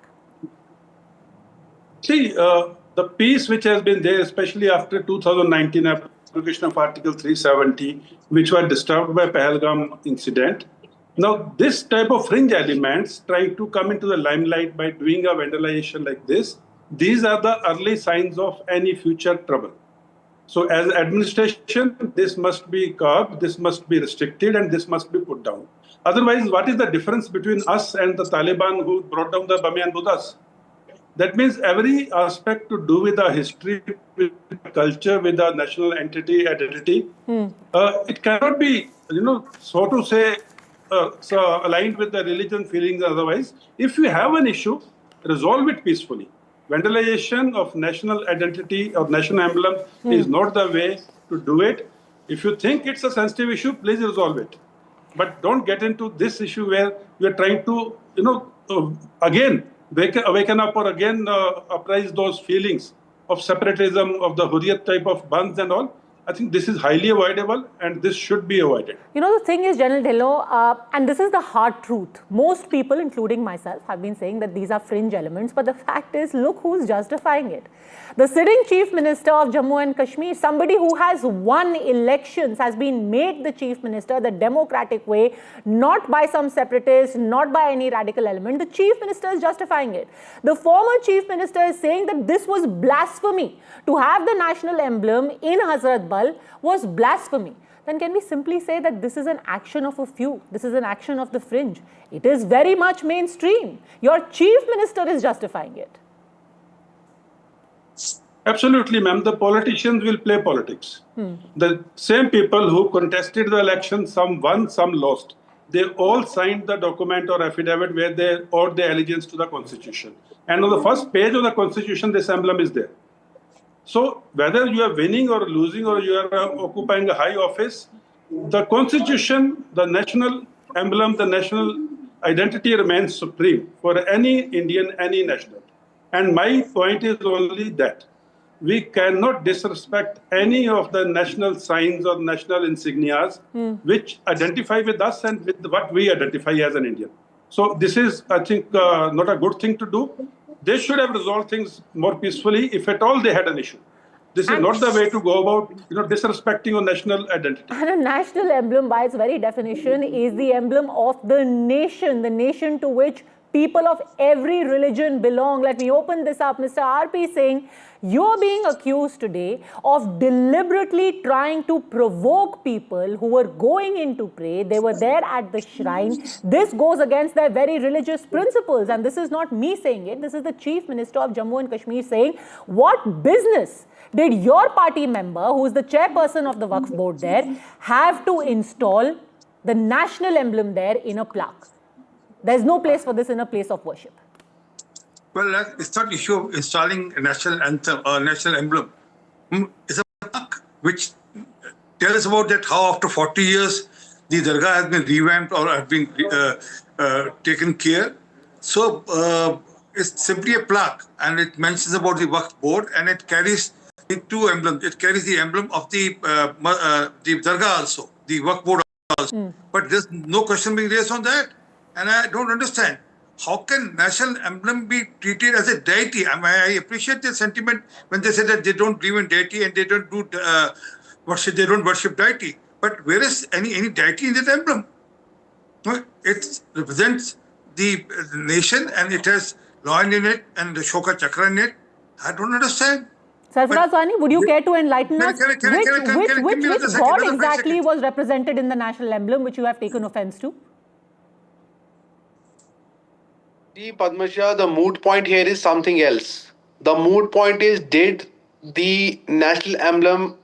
See, the peace which has been there, especially after 2019, application of Article 370, which were disturbed by Pahalgam incident. Now, this type of fringe elements trying to come into the limelight by doing a vandalization like this, these are the early signs of any future trouble. So as administration, this must be curbed, this must be restricted, and this must be put down. Otherwise, what is the difference between us and the Taliban who brought down the Bamiyan Buddhas? That means every aspect to do with the history, with the culture, with the national entity, identity, it cannot be, so to say, so aligned with the religion feelings otherwise. If you have an issue, resolve it peacefully. Vandalization of national identity or national emblem is not the way to do it. If you think it's a sensitive issue, please resolve it. But don't get into this issue where you're trying to, again, awaken up or again uprise those feelings of separatism, of the Hurriyat type of bands and all. I think this is highly avoidable and this should be avoided. You know, the thing is, General Dhillon, and this is the hard truth. Most people, including myself, have been saying that these are fringe elements, but the fact is, look who's justifying it. The sitting Chief Minister of Jammu and Kashmir, somebody who has won elections, has been made the Chief Minister the democratic way, not by some separatists, not by any radical element. The Chief Minister is justifying it. The former Chief Minister is saying that this was blasphemy. To have the national emblem in Hazrat Bal was blasphemy. Then can we simply say that this is an action of a few? This is an action of the fringe. It is very much mainstream. Your Chief Minister is justifying it. Absolutely, ma'am. The politicians will play politics. The same people who contested the election, some won, some lost. They all signed the document or affidavit where they owed their allegiance to the Constitution. And on the first page of the Constitution, this emblem is there. So whether you are winning or losing or you are occupying a high office, the Constitution, the national emblem, the national identity remains supreme for any Indian, any national. And my point is only that we cannot disrespect any of the national signs or national insignias which identify with us and with what we identify as an Indian. So this is, I think, not a good thing to do. They should have resolved things more peacefully if at all they had an issue. This is not the way to go about, disrespecting your national identity. And a national emblem, by its very definition, is the emblem of the nation to which people of every religion belong. Let me open this up. Mr. RP saying, you're being accused today of deliberately trying to provoke people who were going in to pray. They were there at the shrine. This goes against their very religious principles. And this is not me saying it. This is the Chief Minister of Jammu and Kashmir saying, what business did your party member, who is the chairperson of the Waqf board there, have to install the national emblem there in a plaque? There's no place for this in a place of worship. Well, it's not issue of installing a national anthem or national emblem. It's a plaque which tells about that how after 40 years the dargah has been revamped or has been taken care. So it's simply a plaque and it mentions about the Waqf board and it carries the two emblems. It carries the emblem of the dargah also, the Waqf board also. But there's no question being raised on that. And I don't understand. How can national emblem be treated as a deity? I appreciate the sentiment when they say that they don't believe in deity and they don't do worship. They don't worship deity. But where is any deity in that emblem? It represents the nation and it has lion in it and the Ashoka Chakra in it. I don't understand. Sarfaraz Wani, would you care to enlighten us? Which god exactly was represented in the national emblem which you have taken offense to? Padmaja, the moot point here is something else. The moot point is, did the national emblem,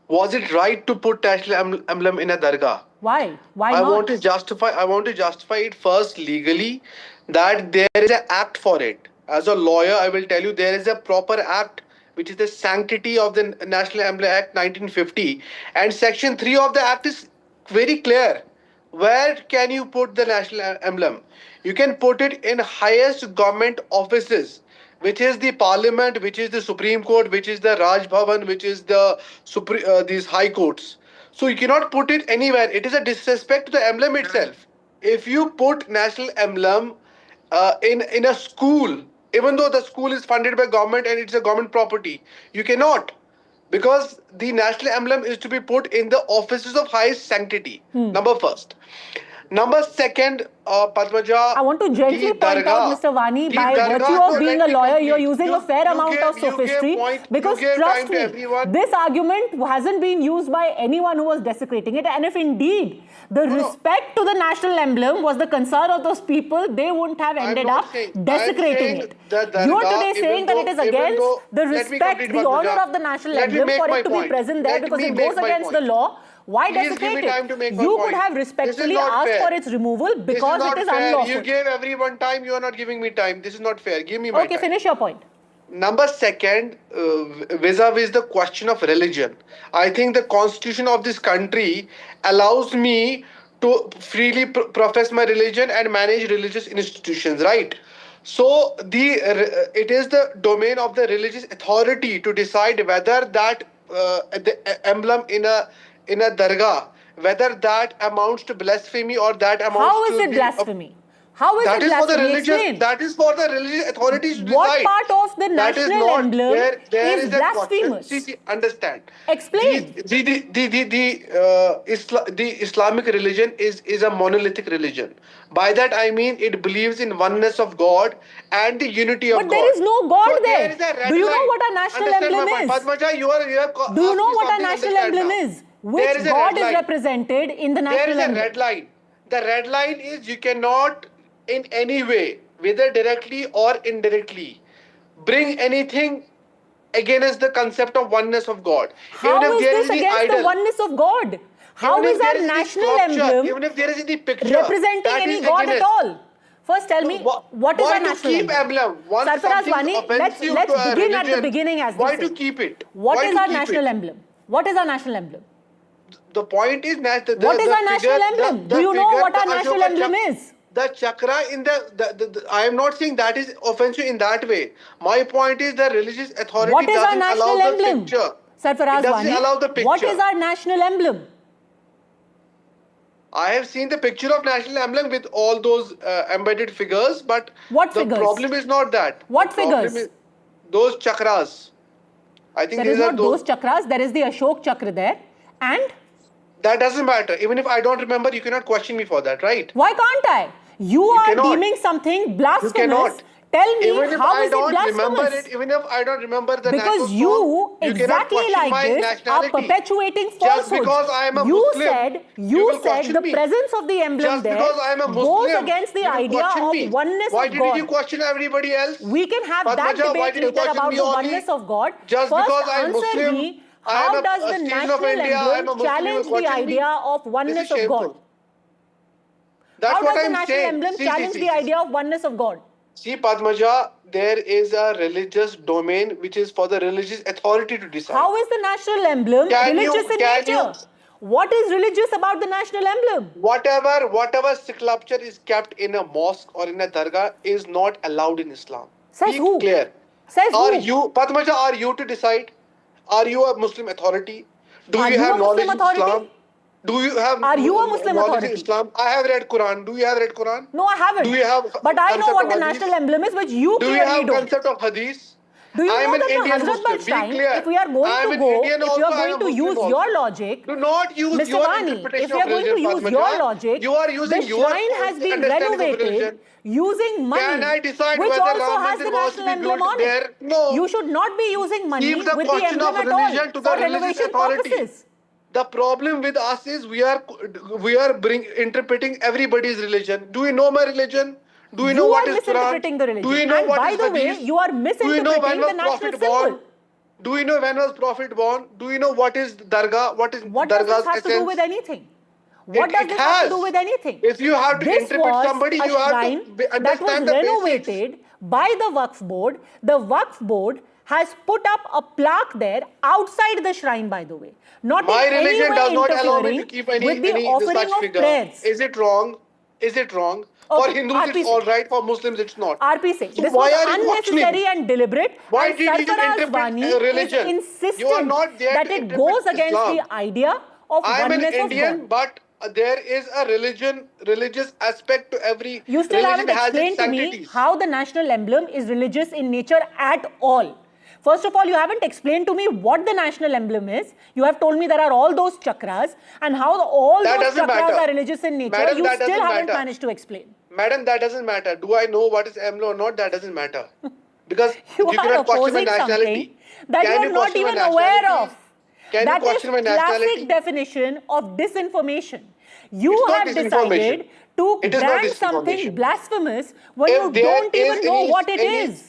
was it right to put national emblem in a dargah? Why? Why not? I want to justify it first legally, that there is an act for it. As a lawyer, I will tell you there is a proper act, which is the Sanctity of the National Emblem Act 1950. And Section 3 of the act is very clear. Where can you put the national emblem? You can put it in highest government offices, which is the Parliament, which is the Supreme Court, which is the Raj Bhavan, which is the these high courts. So you cannot put it anywhere. It is a disrespect to the emblem itself. If you put national emblem in a school, even though the school is funded by government and it's a government property, you cannot. Because the national emblem is to be put in the offices of highest sanctity. Number first. Number second, Padmaja, I want to gently point out, Mr. Vani, by virtue of being a lawyer, you're using a fair amount of sophistry. Because trust me, this argument hasn't been used by anyone who was desecrating it. And if indeed the respect to the national emblem was the concern of those people, they wouldn't have ended up desecrating it. You're today saying that it is against the respect, the honor of the national emblem for it to be present there because it goes against the law. Why desecrate it? You could have respectfully asked for its removal because it is unlawful. You gave everyone time, you are not giving me time. This is not fair. Give me my time. Okay, finish your point. Number second, vis-a-vis the question of religion. I think the constitution of this country allows me to freely profess my religion and manage religious institutions, right? So it is the domain of the religious authority to decide whether that the emblem in a dargah, whether that amounts to blasphemy or that amounts How to is it blasphemy? How is that it is for the blasphemy? religious. Explain. That is for the religious authorities to What decide. part of the That is national not emblem there is is a question. blasphemous? See, understand. Explain. The Islamic religion is a monolithic religion. By that I mean it believes in oneness of God and the unity of God. But there is no God So there. is a red Do you know line. what our national Understand emblem my is? point. Padmaja, you have Do you asked know me what our something, national understand emblem now. is? There Which is a God red is line. represented in the national There is a emblem? red line. The red line is you cannot in any way, whether directly or indirectly, bring anything against the concept of oneness of God. How Even if is there this any against idol, the oneness of God? How even is if there our any national sculpture, emblem even if there is any picture representing that any is God at against- all? First tell me, what is why our to national keep emblem? Once Sarfaraz something Wani, offensive let's to a begin at the religion, beginning as why they to say. keep it? What Why is to our keep national it? emblem? What is our national emblem? The point is that What is our national emblem? Do you know what our national emblem is? The chakra in the I am not saying that is offensive in that way. My point is the religious authority What is our doesn't national allow the emblem? picture. Sarfaraz It doesn't Wani, allow the picture. what is our national emblem? I have seen the picture of national emblem with all those embedded figures, but What the figures? problem is not that. What The problem figures? is those chakras. I think There is these are not those chakras, there is the Ashok chakra there. And? That doesn't matter. Even if I don't remember, you cannot question me for that, right? Why can't I? You are cannot. deeming something blasphemous. You cannot. Tell me, Even if how I is it don't remember blasphemous? it, even if I don't remember the Because national you, song, you cannot exactly question like my this, are nationality. perpetuating Just falsehoods. because I am a you Muslim, said, you will said question the me. presence of the emblem Just there because I am a goes Muslim, against the you will idea question of me. oneness Why of did God. you question everybody else? We can have that Padmaja, why debate did you later question about me the only? oneness of God. Just First, because I am answer Muslim, me, I how am does a the citizen national of India, I am a emblem Muslim, you will challenge the question me? idea of This oneness is of shameful. God? That's How what does the I'm national saying. emblem See, challenge the idea of oneness of God? See, Padmaja, there is a religious domain which is for the religious authority to decide. How is the national emblem religious in nature? What is religious about the national emblem? Whatever sculpture is kept in a mosque or in a dargah is not allowed in Islam. Says Be who? clear. Says are who? you, Padmaja, are you to decide? Are you a Muslim authority? Do Are you you have a Muslim knowledge in authority? Islam? Do you have Are you a Muslim knowledge authority? in Islam? I have read Quran. Do you have read Quran? No, I haven't. Do you have But I know concept what of the hadith? national emblem is, which you Do you clearly have don't. concept of hadith? Do you I am know an that the Indian Hazrat Muslim. Baksh Be time, clear. if we are going I am to an go, Indian if you also, are I going am to a use Muslim your also. logic, Do not use Mr. your Wani, interpretation if you are of going to religion, use Padmaja. your logic, You are using the your shrine has been understanding of renovated religion. using money, Can I decide which whether also Ram has Mandir the was to national be emblem built on there? it. No. You should not be using money Leave the with the question emblem of at all religion to the for religious renovation authority. purposes. The problem with us is we are interpreting everybody's religion. Do you know my religion? Do you know what are is Quran? misinterpreting the religion. Do you know And what by is the way, hadith? you are Do you know when misinterpreting was the national Prophet symbol. born? Do you know when was Prophet born? Do you know what is dargah? What is What does dargah's this have essence? to do with anything? What does this have to do with anything? If you have to This interpret was somebody, a you have shrine to that was understand the basics. renovated by the Waqf board. The Waqf board has put up a plaque there outside the shrine, by the way. Not My in any religion way does not allow me to interfering keep with the offering such of figure. prayers. Is it wrong? Is it wrong? For Okay, Hindus, RP it's Singh. all right. For Muslims, it's not. RP Singh, So this why was are you unnecessary questioning? and deliberate. Why And did you Sarfaraz interpret Wani religion? is You insistent are not there that to it interpret goes against Islam. the idea of I am an oneness of Indian, God. but there is a religious aspect to every You still religion. haven't Has its explained to me sanctities. how the national emblem is religious in nature at all. First of all, you haven't explained to me what the national emblem is. You have told me there are all those chakras and how all That those doesn't chakras matter. are religious in nature. Madam, You that still doesn't haven't matter. managed to explain. Madam, that doesn't matter. Do I know what is emblem or not? That doesn't matter. Because You you are cannot question my opposing nationality. something that Can you are not question my even aware nationality? of. Can That you is question my nationality? classic definition of disinformation. You It's not have disinformation. decided to It is not brand something disinformation. blasphemous when If you there don't even is know any- what it any- is.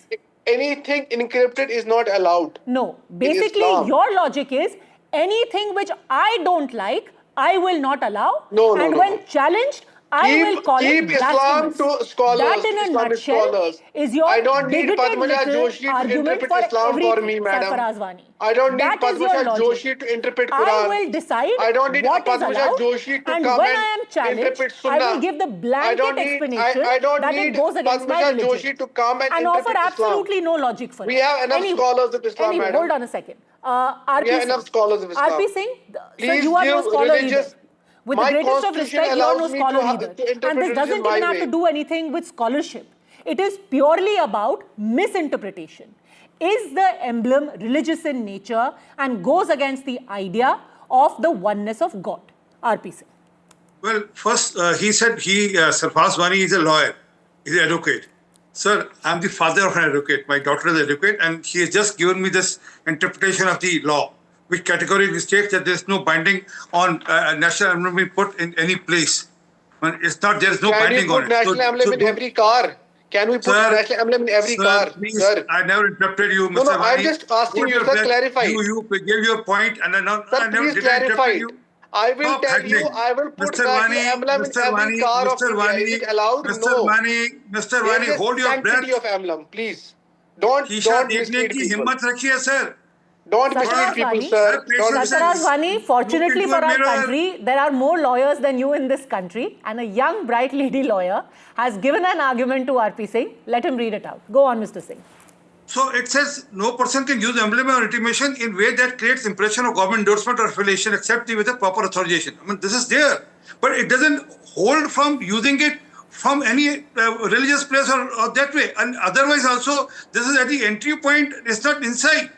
Anything encrypted is not allowed. No, basically Islam. your logic is anything which I don't like, I will not allow. No, and no, when no. challenged, I will call keep it Islam blasphemous. to scholars, That in a Islamic nutshell scholars. is your I don't need bigoted Padmaja little Joshi to argument interpret for Islam for everything, me, madam. Sarfaraz Wani. I don't need That is your Padmaja logic. Joshi to interpret I Quran. will decide I don't need what is Padmaja allowed, Joshi to and come when and I am challenged, interpret I Sunnah. will give the blanket explanation I don't that need it goes against my Padmaja religion Joshi to come and offer interpret absolutely no logic for it. We have enough scholars of Islam, madam. Hold on a second. RP We have Singh. enough scholars of Islam. RP Singh, sir, Please you are no give scholar religious- either. With the My greatest of constitution respect, you are no allows me scholar to either. interpret And this religion doesn't my even have way. to do anything with scholarship. It is purely about misinterpretation. Is the emblem religious in nature and goes against the idea of the oneness of God? RP Singh. Well, first, he said Sarfaraz Wani is a lawyer, he's an advocate. Sir, I'm the father of an advocate. My daughter is an advocate, and he has just given me this interpretation of the law, which categorically states that there's no binding on national emblem being put in any place. It's not, there is no binding on it. Can we put national emblem in every car? Can we put national emblem in every car? Please, Sir, I never interrupted you, Mr. No, I'm Wani. just asking Hold you, your sir, breath. clarify. You gave your point, and I never please did I clarify interrupt it. you. I will Stop tell you, haggling. I will put Mr. national Wani, emblem in Mr. every Wani, car of Mr. India. Wani, Is it allowed? Mr. No. Wani, Mr. Wani, There is hold your breath. sanctity of emblem, please. Don't शीशा mislead देखने की people. हिम्मत रखिए, sir. Don't mislead people, sir. Sarfaraz Wani, fortunately into for a our mirror. country, there are more lawyers than you in this country, and a young, bright lady lawyer has given an argument to RP Singh. Let him read it out. Go on, Mr. Singh. So it says no person can use emblem or intimation in way that creates impression of government endorsement or affiliation except with a proper authorization. I mean, this is there, but it doesn't hold from using it from any religious place or that way. And otherwise also, this is at the entry point, it's not inside.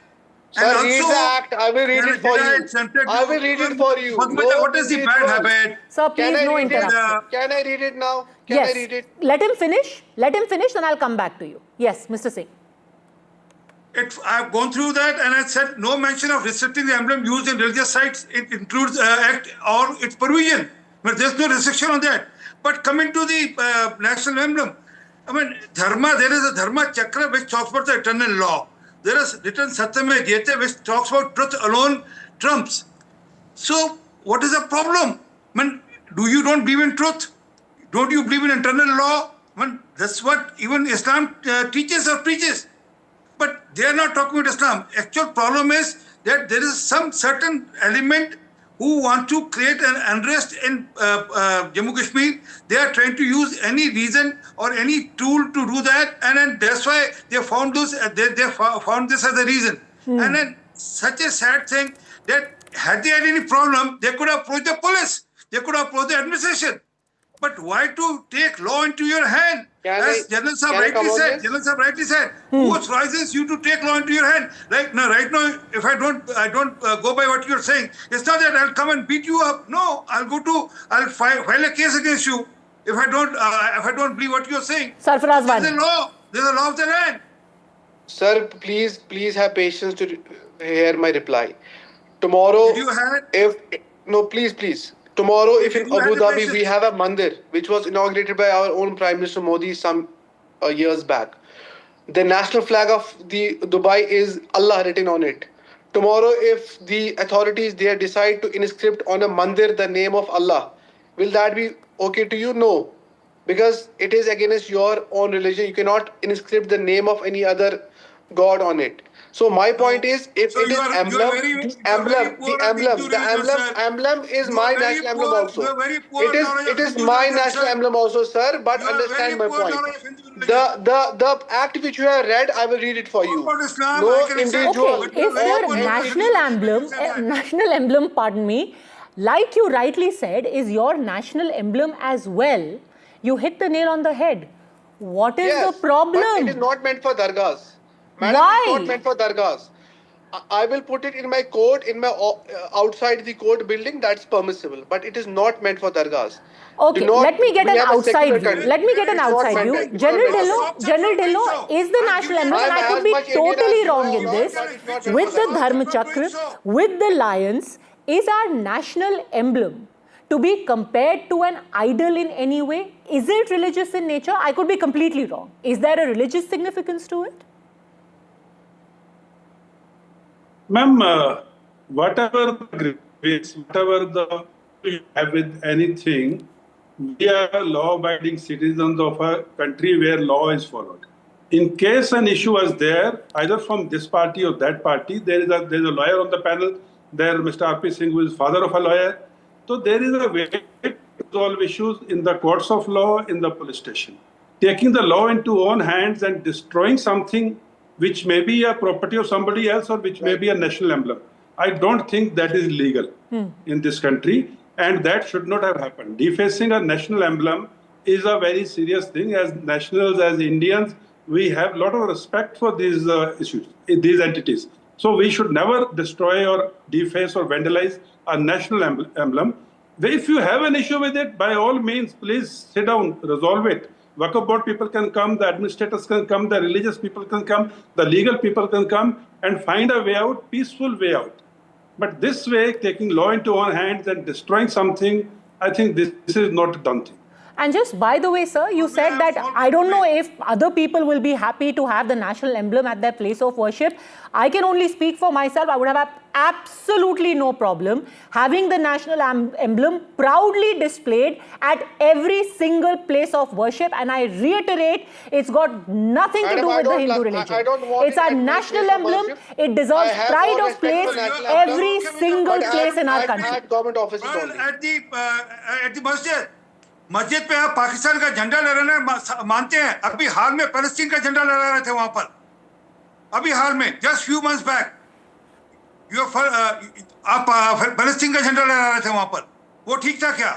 Sir, and read the act. I will read it for you. I will read it for you. What is the bad habit? Sir, please no interruption. Can I read it now? Yes. I read it? Let him finish. Let him finish, then I'll come back to you. Yes, Mr. Singh. I've gone through that and I said no mention of restricting the emblem used in religious sites. It includes act or its provision. But there's no restriction on that. But coming to the national emblem, I mean, dharma, there is a dharma chakra which talks about the eternal law. There is written Satyame Jyate which talks about truth alone trumps. So what is the problem? I mean, don't believe in truth? Don't you believe in eternal law? I mean, that's what even Islam teaches or preaches. But they are not talking about Islam. Actual problem is that there is some certain element who want to create an unrest in Jammu Kashmir. They are trying to use any reason or any tool to do that, and then that's why they found this. They found this as a reason. And then such a sad thing that had they had any problem, they could have approached the police. They could have approached the administration. But why to take law into your hand? As General Sahab rightly said, who authorizes you to take law into your hand? Right now, if I don't go by what you're saying, it's not that I'll come and beat you up. No, I'll file a case against you if I don't believe what you're saying. Sarfaraz Wani. There's a law. There's a law of the land. Sir, please have patience to hear my reply. Tomorrow, please. Tomorrow, if in Abu Dhabi we have a mandir, which was inaugurated by our own Prime Minister Modi some years back, the national flag of the Dubai is Allah written on it. Tomorrow, if the authorities there decide to inscript on a mandir the name of Allah, will that be okay to you? No, because it is against your own religion. You cannot inscript the name of any other god on it. So my point is, if it is emblem is my national emblem also. It is my national emblem also, sir. But understand my point. The act which you have read, I will read it for you. No individual. Okay, if your national emblem, pardon me, like you rightly said, is your national emblem as well, you hit the nail on the head. What is the problem? But it is not meant for dargahs. Madam, Why? it's not meant for dargahs. I will put it in my court, outside the court building. That's permissible, but it is not meant for dargahs. Okay, let me get an outside view. General Dhillon is the national emblem, and I could be totally wrong in this. With the Dharma Chakra, with the lions, is our national emblem to be compared to an idol in any way? Is it religious in nature? I could be completely wrong. Is there a religious significance to it? Ma'am, whatever the you have with anything, we are law-abiding citizens of a country where law is followed. In case an issue was there, either from this party or that party, there's a lawyer on the panel. There, Mr. R.P. Singh, who is father of a lawyer. So there is a way to resolve issues in the courts of law, in the police station. Taking the law into own hands and destroying something which may be a property of somebody else or which may be a national emblem, I don't think that is legal in this country, and that should not have happened. Defacing a national emblem is a very serious thing. As nationals, as Indians, we have a lot of respect for these issues, these entities. So we should never destroy or deface or vandalize a national emblem. If you have an issue with it, by all means, please sit down, resolve it. Waqf board people can come, the administrators can come, the religious people can come, the legal people can come and find a way out, peaceful way out. But this way, taking law into own hands and destroying something, I think this is not a done thing. And just by the way, sir, you said that I don't know if other people will be happy to have the national emblem at their place of worship. I can only speak for myself. I would have absolutely no problem having the national emblem proudly displayed at every single place of worship. And I reiterate, it's got nothing to do with the Hindu religion. It's our national emblem. It deserves pride of place every single place in our country. Government offices at the मस्जिद पे आप पाकिस्तान का झंडा लहराना मानते हैं? अभी हाल में Palestine का झंडा लहरा रहे थे वहां पर, अभी हाल में just few months back आप पैलेस्टीन का झंडा लहरा रहे थे वहां पर, वो ठीक था क्या?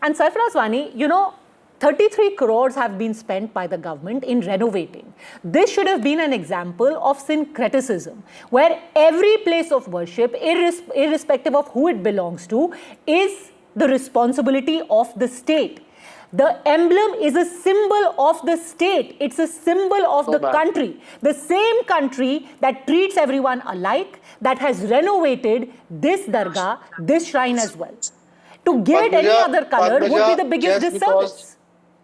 And Sarfaraz Wani, you know, 33 crores have been spent by the government in renovating. This should have been an example of syncretism, where every place of worship, irrespective of who it belongs to, is the responsibility of the state. The emblem is a symbol of the state. It's a symbol of the country. The same country that treats everyone alike, that has renovated this dargah, this shrine as well. To give it any other color would be the biggest disservice.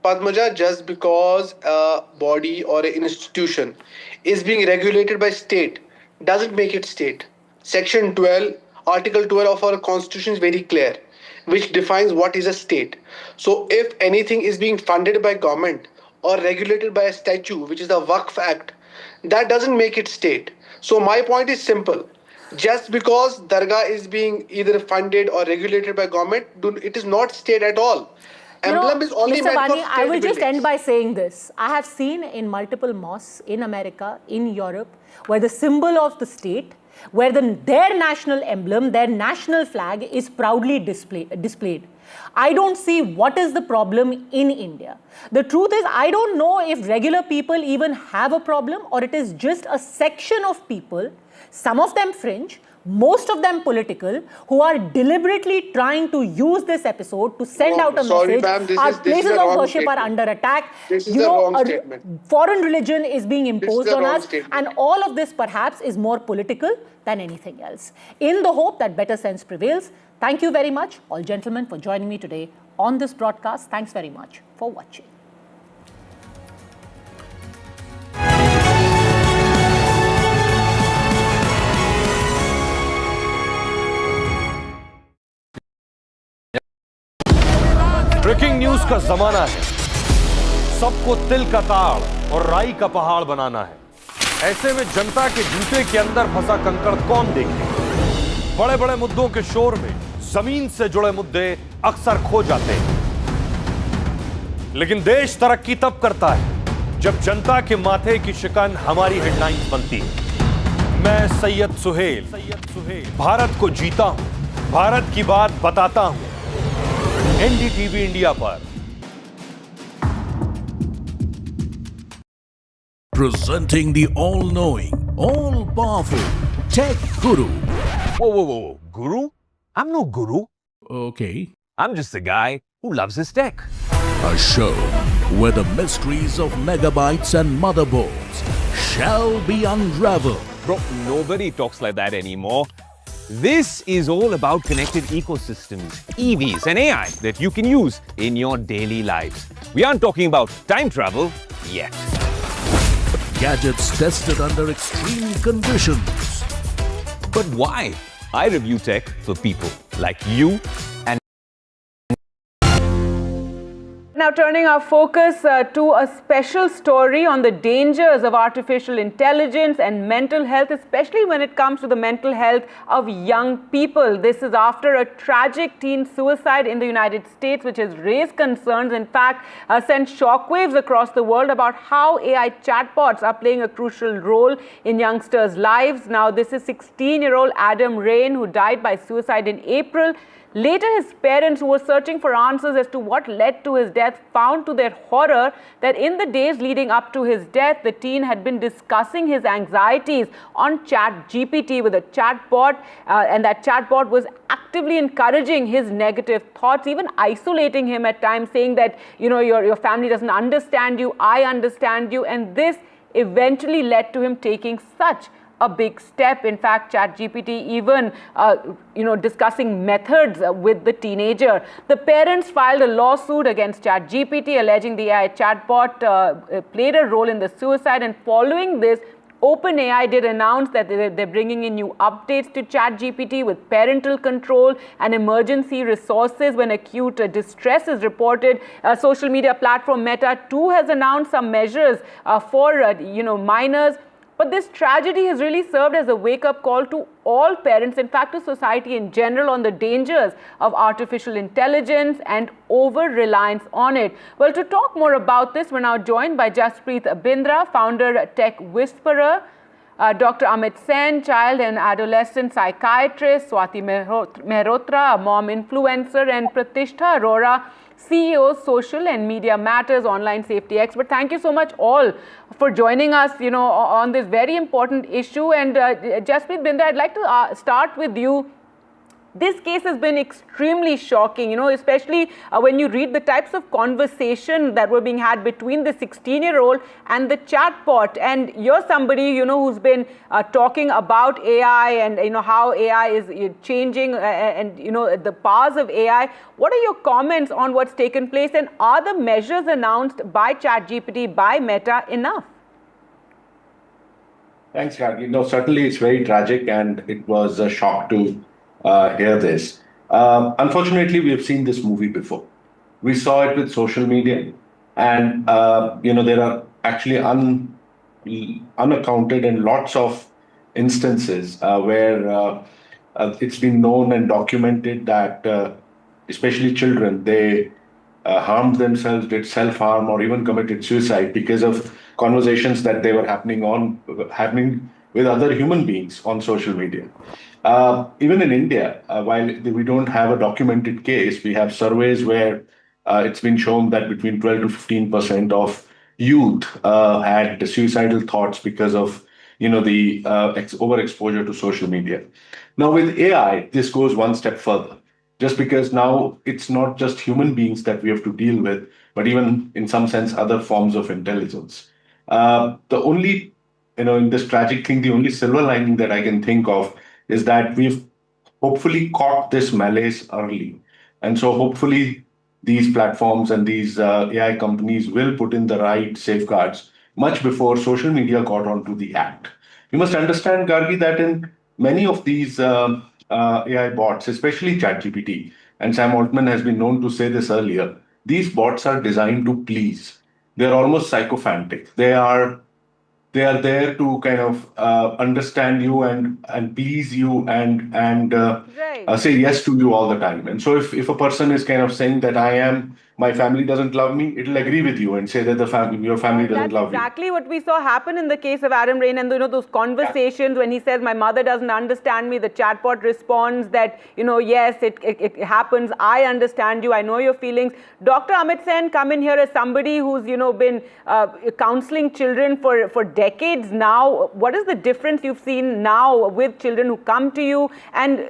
Padmaja, just because a body or an institution is being regulated by state doesn't make it state. Section 12, Article 12 of our Constitution is very clear, which defines what is a state. So if anything is being funded by government or regulated by a statute, which is the Waqf Act, that doesn't make it state. So my point is simple. Just because dargah is being either funded or regulated by government, it is not state at all. Emblem is only meant for state I will just buildings. end by saying this. I have seen in multiple mosques in America, in Europe, where the symbol of the state, where their national emblem, their national flag is proudly displayed. I don't see what is the problem in India. The truth is, I don't know if regular people even have a problem, or it is just a section of people, some of them fringe, most of them political, who are deliberately trying to use this episode to send out a message. Our places of worship are under attack. This is a wrong statement. Foreign religion is being imposed on us, and all of this perhaps is more political than anything else. In the hope that better sense prevails, thank you very much, all gentlemen, for joining me today on this broadcast. Thanks very much for watching. Breaking news का जमाना है, सबको तिल का ताड़ और राई का पहाड़ बनाना है। ऐसे में जनता के जूते के अंदर फंसा कंकड़ कौन देखे? बड़े बड़े मुद्दों के शोर में जमीन से जुड़े मुद्दे अक्सर खो जाते हैं। लेकिन देश तरक्की तब करता है जब जनता के माथे की शिकन हमारी हेडलाइंस बनती है। मैं सैयद सुहेल भारत को जीता हूं, भारत की बात बताता हूं। NDTV इंडिया पर। Presenting the all-knowing, all-powerful Tech Guru. Whoa. Guru? I'm no guru. Okay. I'm just a guy who loves his tech. A show where the mysteries of megabytes and motherboards shall be unraveled. Bro, nobody talks like that anymore. This is all about connected ecosystems, EVs and AI that you can use in your daily lives. We aren't talking about time travel yet. Gadgets tested under extreme conditions. But why? I review tech for people like you and now turning our focus to a special story on the dangers of artificial intelligence and mental health, especially when it comes to the mental health of young people. This is after a tragic teen suicide in the United States, which has raised concerns, in fact, sent shockwaves across the world about how AI chatbots are playing a crucial role in youngsters' lives. Now, this is 16-year-old Adam Rain, who died by suicide in April. Later, his parents, who were searching for answers as to what led to his death, found to their horror that in the days leading up to his death, the teen had been discussing his anxieties on ChatGPT with a chatbot, and that chatbot was actively encouraging his negative thoughts, even isolating him at times, saying that, you know, your family doesn't understand you, I understand you, and this eventually led to him taking such a big step. In fact, ChatGPT even, discussing methods with the teenager. The parents filed a lawsuit against ChatGPT, alleging the AI chatbot played a role in the suicide. And following this, OpenAI did announce that they're bringing in new updates to ChatGPT with parental control and emergency resources when acute distress is reported. Social media platform Meta too has announced some measures for minors. But this tragedy has really served as a wake-up call to all parents, in fact to society in general, on the dangers of artificial intelligence and over-reliance on it. Well, to talk more about this, we're now joined by Jaspreet Bindra, founder Tech Whisperer, Dr. Amit Sen, child and adolescent psychiatrist, Swati Mehrotra, a mom influencer, and Pratishtha Arora, CEO, Social and Media Matters, online safety expert. Thank you so much all for joining us, on this very important issue. And Jaspreet Bindra, I'd like to start with you. This case has been extremely shocking, especially when you read the types of conversation that were being had between the 16-year-old and the chatbot. And you're somebody, who's been talking about AI and, how AI is changing and, the powers of AI. What are your comments on what's taken place, and are the measures announced by ChatGPT, by Meta, enough? Thanks, Gargi. No, certainly it's very tragic, and it was a shock to hear this. Unfortunately, we have seen this movie before. We saw it with social media, and there are actually unaccounted and lots of instances where it's been known and documented that especially children, they harmed themselves, did self-harm, or even committed suicide because of conversations that they were happening with other human beings on social media. Even in India, while we don't have a documented case, we have surveys where it's been shown that between 12 to 15% of youth had suicidal thoughts because of the overexposure to social media. Now with AI, this goes one step further, just because now it's not just human beings that we have to deal with, but even in some sense other forms of intelligence. The only, in this tragic thing, the only silver lining that I can think of is that we've hopefully caught this malaise early. And so hopefully these platforms and these AI companies will put in the right safeguards much before social media got onto the act. You must understand, Gargi, that in many of these AI bots, especially ChatGPT, and Sam Altman has been known to say this earlier, these bots are designed to please. They're almost sycophantic. They are there to kind of understand you and please you and say yes to you all the time. And so if a person is kind of saying that my family doesn't love me, it'll agree with you and say that your family doesn't love you. That's exactly what we saw happen in the case of Adam Rain, and those conversations when he says, my mother doesn't understand me, the chatbot responds that, yes, it happens, I understand you, I know your feelings. Dr. Amit Sen, come in here as somebody who's, been counseling children for decades now. What is the difference you've seen now with children who come to you? And,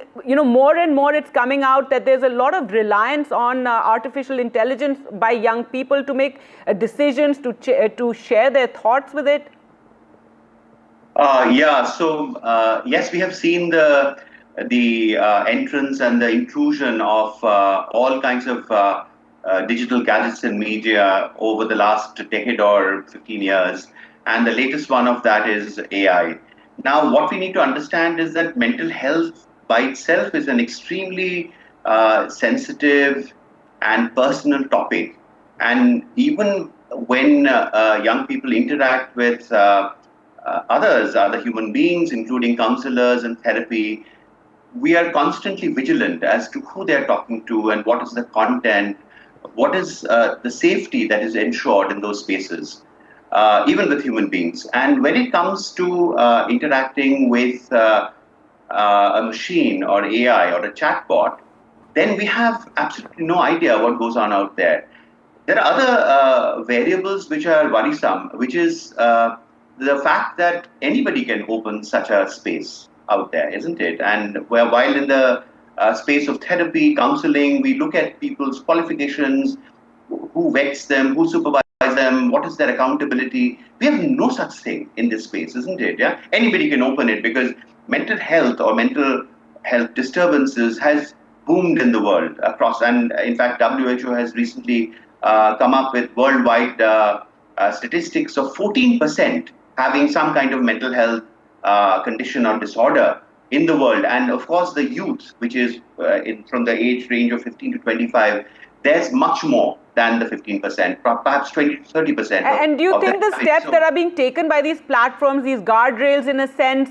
more and more it's coming out that there's a lot of reliance on artificial intelligence by young people to make decisions, to share their thoughts with it? Yes, we have seen the entrance and the intrusion of all kinds of digital gadgets and media over the last decade or 15 years. And the latest one of that is AI. Now, what we need to understand is that mental health by itself is an extremely sensitive and personal topic. And even when young people interact with other human beings, including counselors and therapy, we are constantly vigilant as to who they're talking to and what is the content, what is the safety that is ensured in those spaces, even with human beings. And when it comes to interacting with a machine or AI or a chatbot, then we have absolutely no idea what goes on out there. There are other variables which are worrisome, which is the fact that anybody can open such a space out there, isn't it? And while in the space of therapy, counseling, we look at people's qualifications, who vets them, who supervises them, what is their accountability. We have no such thing in this space, isn't it? Yeah, anybody can open it because mental health or mental health disturbances has boomed in the world across. And in fact, WHO has recently come up with worldwide statistics of 14% having some kind of mental health condition or disorder in the world. And of course, the youth, which is from the age range of 15 to 25, there's much more than the 15%, perhaps 20 to 30%. And do you think the steps that are being taken by these platforms, these guardrails in a sense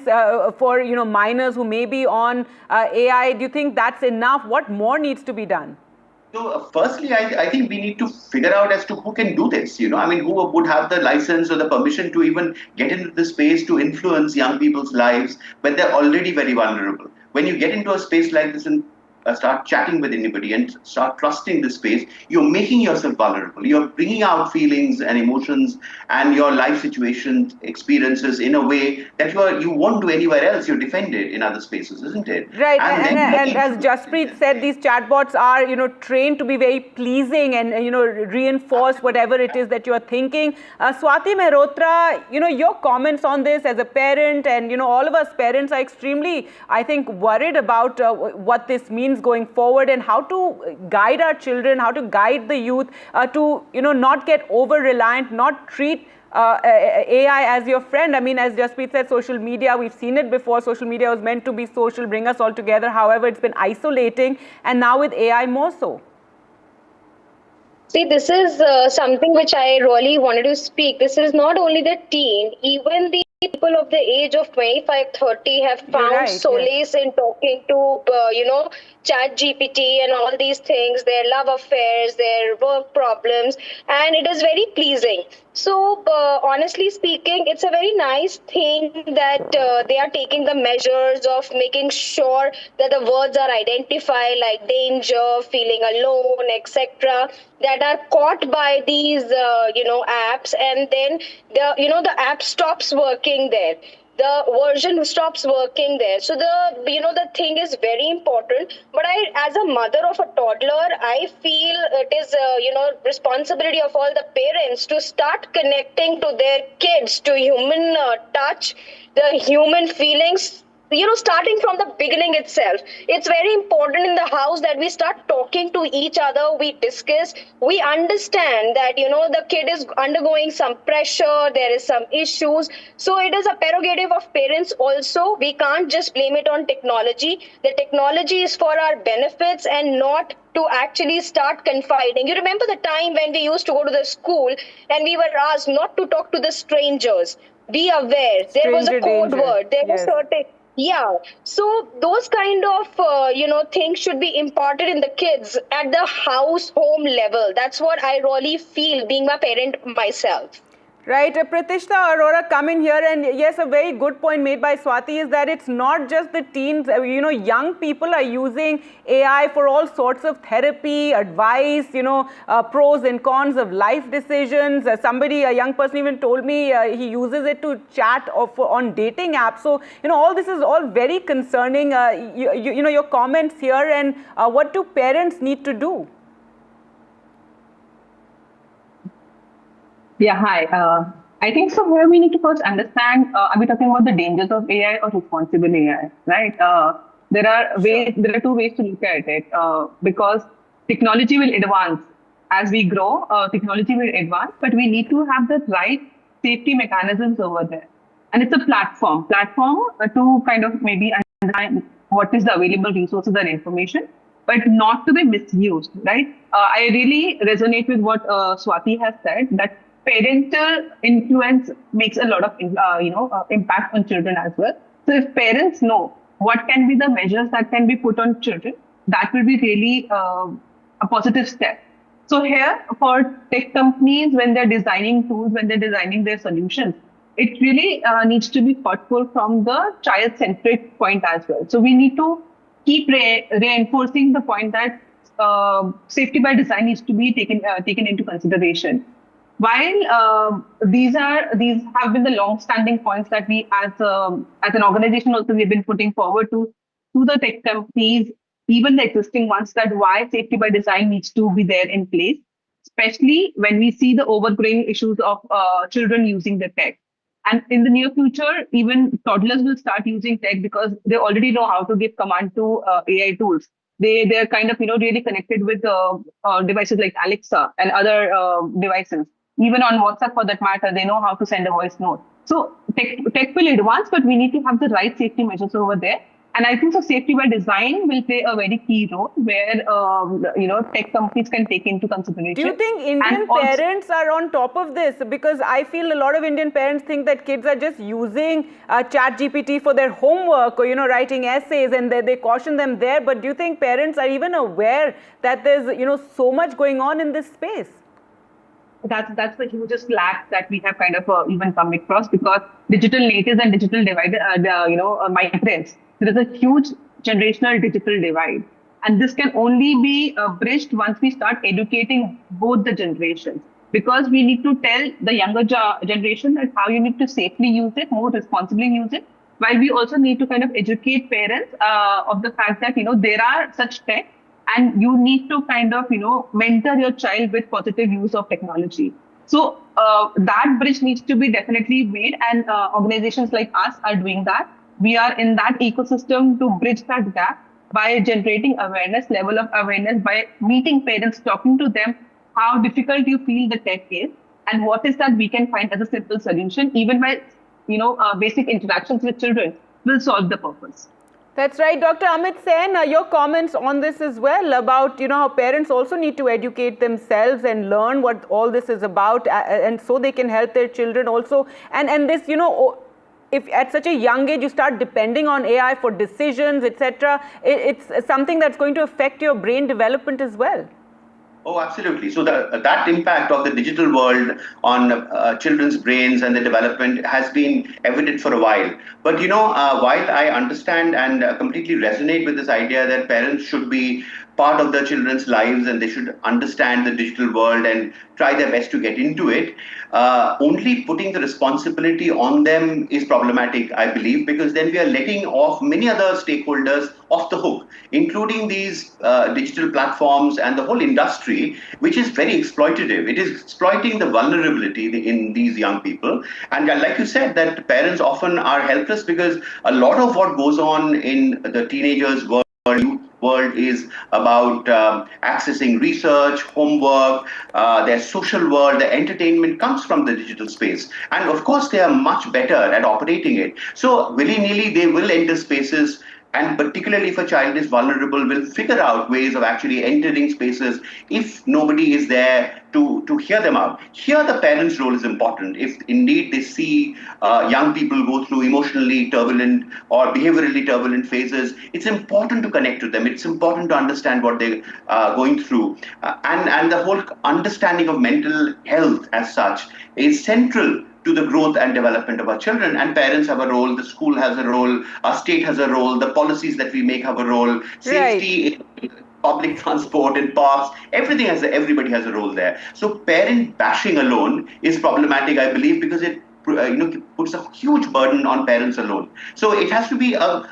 for minors who may be on AI, do you think that's enough? What more needs to be done? So firstly, I think we need to figure out as to who can do this, who would have the license or the permission to even get into the space to influence young people's lives when they're already very vulnerable. When you get into a space like this and start chatting with anybody and start trusting the space, you're making yourself vulnerable. You're bringing out feelings and emotions and your life situations, experiences in a way that you won't do anywhere else. You're defended in other spaces, isn't it? Right. And as Jaspreet said, these chatbots are, trained to be very pleasing and, reinforce whatever it is that you're thinking. Swati Mehrotra, your comments on this as a parent and, all of us parents are extremely, I think, worried about what this means going forward and how to guide our children, how to guide the youth to not get over reliant, not treat AI as your friend. I mean, as Jaspreet said, social media, we've seen it before. Social media was meant to be social, bring us all together. However, it's been isolating, and now with AI more so. See, this is something which I really wanted to speak. This is not only the teen, even the people of the age of 25, 30 have found solace in talking to, chat GPT and all these things, their love affairs, their work problems, and it is very pleasing. So, honestly speaking, it's a very nice thing that they are taking the measures of making sure that the words are identified like danger, feeling alone, etc., that are caught by these, apps, and then the app stops working there. The version stops working there. So the thing is very important. But as a mother of a toddler, I feel it is responsibility of all the parents to start connecting to their kids to human touch, the human feelings. Starting from the beginning itself, it's very important in the house that we start talking to each other, we discuss, we understand that, the kid is undergoing some pressure, there is some issues. So it is a prerogative of parents also. We can't just blame it on technology. The technology is for our benefits and not to actually start confiding. You remember the time when we used to go to the school and we were asked not to talk to the strangers. Be aware. There was a code word. There was certain... Yeah, so those kind of, things should be imparted in the kids at the home level. That's what I really feel being a parent myself. Right. Pratishta Arora come in here, and yes, a very good point made by Swati is that it's not just the teens, young people are using AI for all sorts of therapy, advice, pros and cons of life decisions. A young person even told me he uses it to chat on dating apps. So, all this is all very concerning, your comments here, and what do parents need to do? Yeah, hi. I think so here we need to first understand, are we talking about the dangers of AI or responsible AI, right? There are two ways to look at it, because technology will advance. As we grow, technology will advance, but we need to have the right safety mechanisms over there. And it's a platform to kind of maybe understand what is the available resources and information, but not to be misused, right? I really resonate with what Swati has said, that parental influence makes a lot of impact on children as well. So if parents know what can be the measures that can be put on children, that will be really a positive step. So here, for tech companies, when they're designing tools, when they're designing their solutions, it really needs to be thoughtful from the child-centric point as well. So we need to keep reinforcing the point that safety by design needs to be taken into consideration. While these have been the long-standing points that we, as an organization, also we've been putting forward to the tech companies, even the existing ones, that why safety by design needs to be there in place, especially when we see the overgrowing issues of children using the tech. And in the near future, even toddlers will start using tech because they already know how to give command to AI tools. They're kind of really connected with devices like Alexa and other devices. Even on WhatsApp, for that matter, they know how to send a voice note. So tech will advance, but we need to have the right safety measures over there. And I think so safety by design will play a very key role where, tech companies can take into consideration. Do you think Indian parents are on top of this? Because I feel a lot of Indian parents think that kids are just using ChatGPT for their homework or, writing essays, and they caution them there. But do you think parents are even aware that there's, so much going on in this space? That's the hugest lack that we have kind of even come across, because digital natives and digital migrants, there is a huge generational digital divide. And this can only be bridged once we start educating both the generations, because we need to tell the younger generation that how you need to safely use it, more responsibly use it, while we also need to kind of educate parents of the fact that, there are such tech, and you need to kind of, mentor your child with positive use of technology. So that bridge needs to be definitely made, and organizations like us are doing that. We are in that ecosystem to bridge that gap by generating level of awareness, by meeting parents, talking to them how difficult you feel the tech is, and what is that we can find as a simple solution, even by, basic interactions with children will solve the purpose. That's right. Dr. Amit Sen, your comments on this as well about, how parents also need to educate themselves and learn what all this is about, and so they can help their children also. And this, if at such a young age you start depending on AI for decisions, etc., it's something that's going to affect your brain development as well. Oh, absolutely. So that impact of the digital world on children's brains and the development has been evident for a while. But, while I understand and completely resonate with this idea that parents should be part of their children's lives and they should understand the digital world and try their best to get into it, only putting the responsibility on them is problematic, I believe, because then we are letting off many other stakeholders off the hook, including these digital platforms and the whole industry, which is very exploitative. It is exploiting the vulnerability in these young people. And like you said, that parents often are helpless because a lot of what goes on in the teenagers' world is about accessing research, homework, their social world, their entertainment comes from the digital space. And of course, they are much better at operating it. So willy-nilly, they will enter spaces, and particularly if a child is vulnerable, will figure out ways of actually entering spaces if nobody is there to hear them out. Here, the parents' role is important. If indeed they see young people go through emotionally turbulent or behaviorally turbulent phases, it's important to connect to them. It's important to understand what they're going through. And the whole understanding of mental health as such is central to the growth and development of our children. And parents have a role, the school has a role, our state has a role, the policies that we make have a role, safety, public transport in parks, everybody has a role there. So parent bashing alone is problematic, I believe, because it puts a huge burden on parents alone. So it has to be a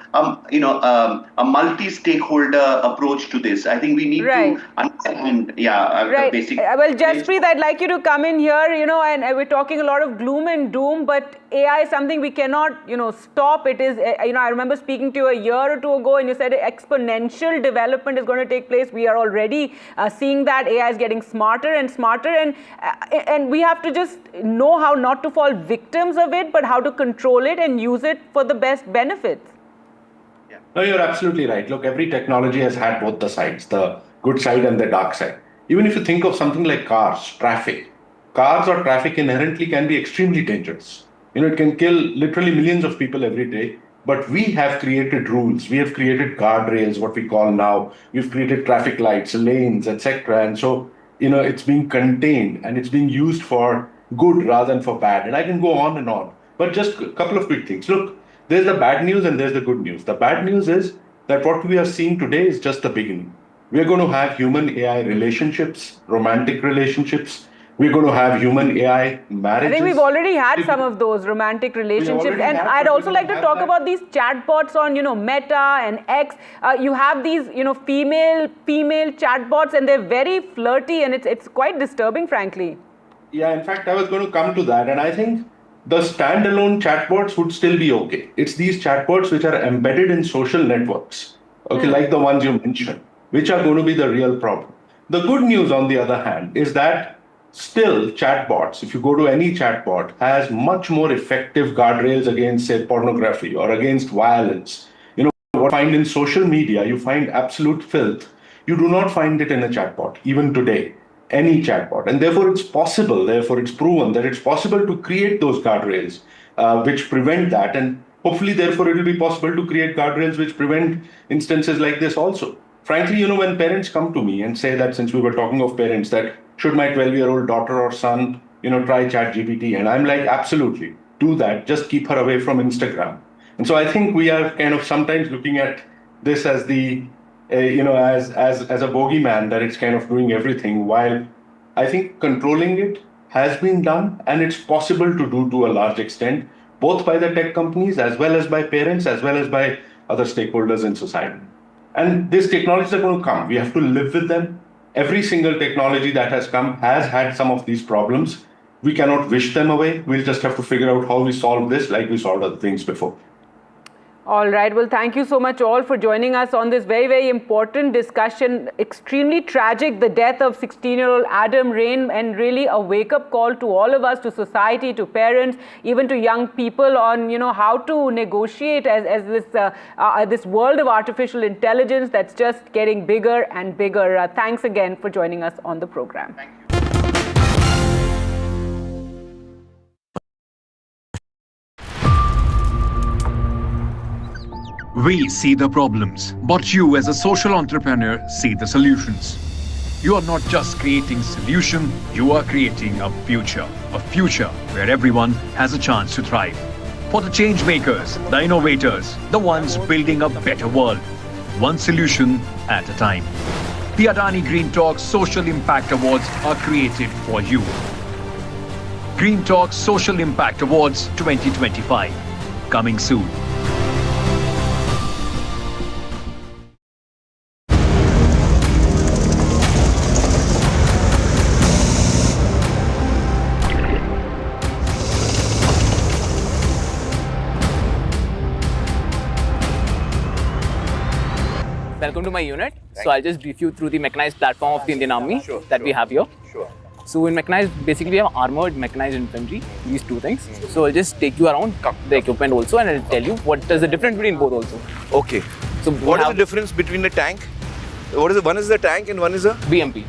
multi-stakeholder approach to this. I think we need to understand, the basic. Well, Jaspreet, I'd like you to come in here, and we're talking a lot of gloom and doom, but AI is something we cannot, stop. It is, I remember speaking to you a year or two ago, and you said exponential development is going to take place. We are already seeing that AI is getting smarter and smarter, and we have to just know how not to fall victims of it, but how to control it and use it for the best benefits. Yeah. No, you're absolutely right. Look, every technology has had both the sides, the good side and the dark side. Even if you think of something like cars or traffic inherently can be extremely dangerous. It can kill literally millions of people every day. But we have created rules. We have created guardrails, what we call now. We've created traffic lights, lanes, etc. And so, it's being contained and it's being used for good rather than for bad. And I can go on and on. But just a couple of quick things. Look, there's the bad news and there's the good news. The bad news is that what we are seeing today is just the beginning. We're going to have human-AI relationships, romantic relationships. We're going to have human-AI marriages. I think we've already had some of those romantic relationships. And I'd also like to talk about these chatbots on, Meta and X. You have these, female chatbots, and they're very flirty, and it's quite disturbing, frankly. Yeah, in fact, I was going to come to that. And I think the standalone chatbots would still be okay. It's these chatbots which are embedded in social networks, like the ones you mentioned, which are going to be the real problem. The good news, on the other hand, is that still chatbots, if you go to any chatbot, has much more effective guardrails against, say, pornography or against violence. What you find in social media, you find absolute filth. You do not find it in a chatbot, even today. Any chatbot. And therefore it's proven that it's possible to create those guardrails which prevent that. And hopefully, therefore, it will be possible to create guardrails which prevent instances like this also. Frankly, when parents come to me and say that, since we were talking of parents, that should my 12-year-old daughter or son, try ChatGPT? And I'm like, absolutely, do that. Just keep her away from Instagram. And so I think we are kind of sometimes looking at this as the as a bogeyman, that it's kind of doing everything, while I think controlling it has been done, and it's possible to do to a large extent, both by the tech companies as well as by parents, as well as by other stakeholders in society. And these technologies are going to come. We have to live with them. Every single technology that has come has had some of these problems. We cannot wish them away. We'll just have to figure out how we solve this like we solved other things before. All right. Well, thank you so much all for joining us on this very, very important discussion. Extremely tragic, the death of 16-year-old Adam Rain, and really a wake-up call to all of us, to society, to parents, even to young people on, how to negotiate as this world of artificial intelligence that's just getting bigger and bigger. Thanks again for joining us on the program. Thank you. We see the problems, but you as a social entrepreneur see the solutions. You are not just creating solution, you are creating a future where everyone has a chance to thrive. For the change makers, the innovators, the ones building a better world, one solution at a time. The Adani Green Talk Social Impact Awards are created for you. Green Talk Social Impact Awards 2025, coming soon. Welcome to my unit. So I'll just brief you through the mechanized platform of the Indian Army that we have here. So in mechanized, basically we have armored mechanized infantry, these two things. So I'll just take you around the equipment also, and I'll tell you what is the difference between both also. Okay. So what is the difference between the tank? One is the tank and one is a BMP.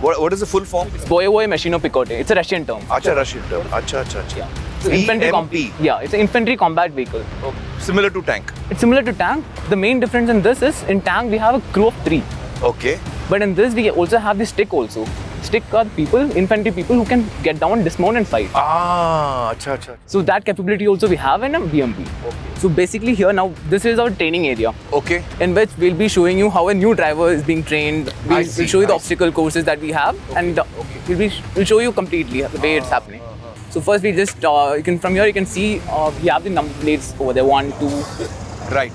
What is the full form? It's Boye Machino Picote. It's a Russian term. Acha, Russian term. Acha. Yeah. So infantry it's an infantry combat vehicle. Okay. Similar to tank? It's similar to tank. The main difference in this is, in tank we have a crew of 3. Okay. But in this we also have the stick also. Stick are infantry people who can get down, dismount and fight. Acha. So that capability also we have in a BMP. Okay. So basically here now, this is our training area. Okay. In which we'll be showing you how a new driver is being trained. We'll show you the obstacle courses that we have, and we'll show you completely the way it's happening. So first we just, from here you can see we have the number plates over there, 1, 2. Right.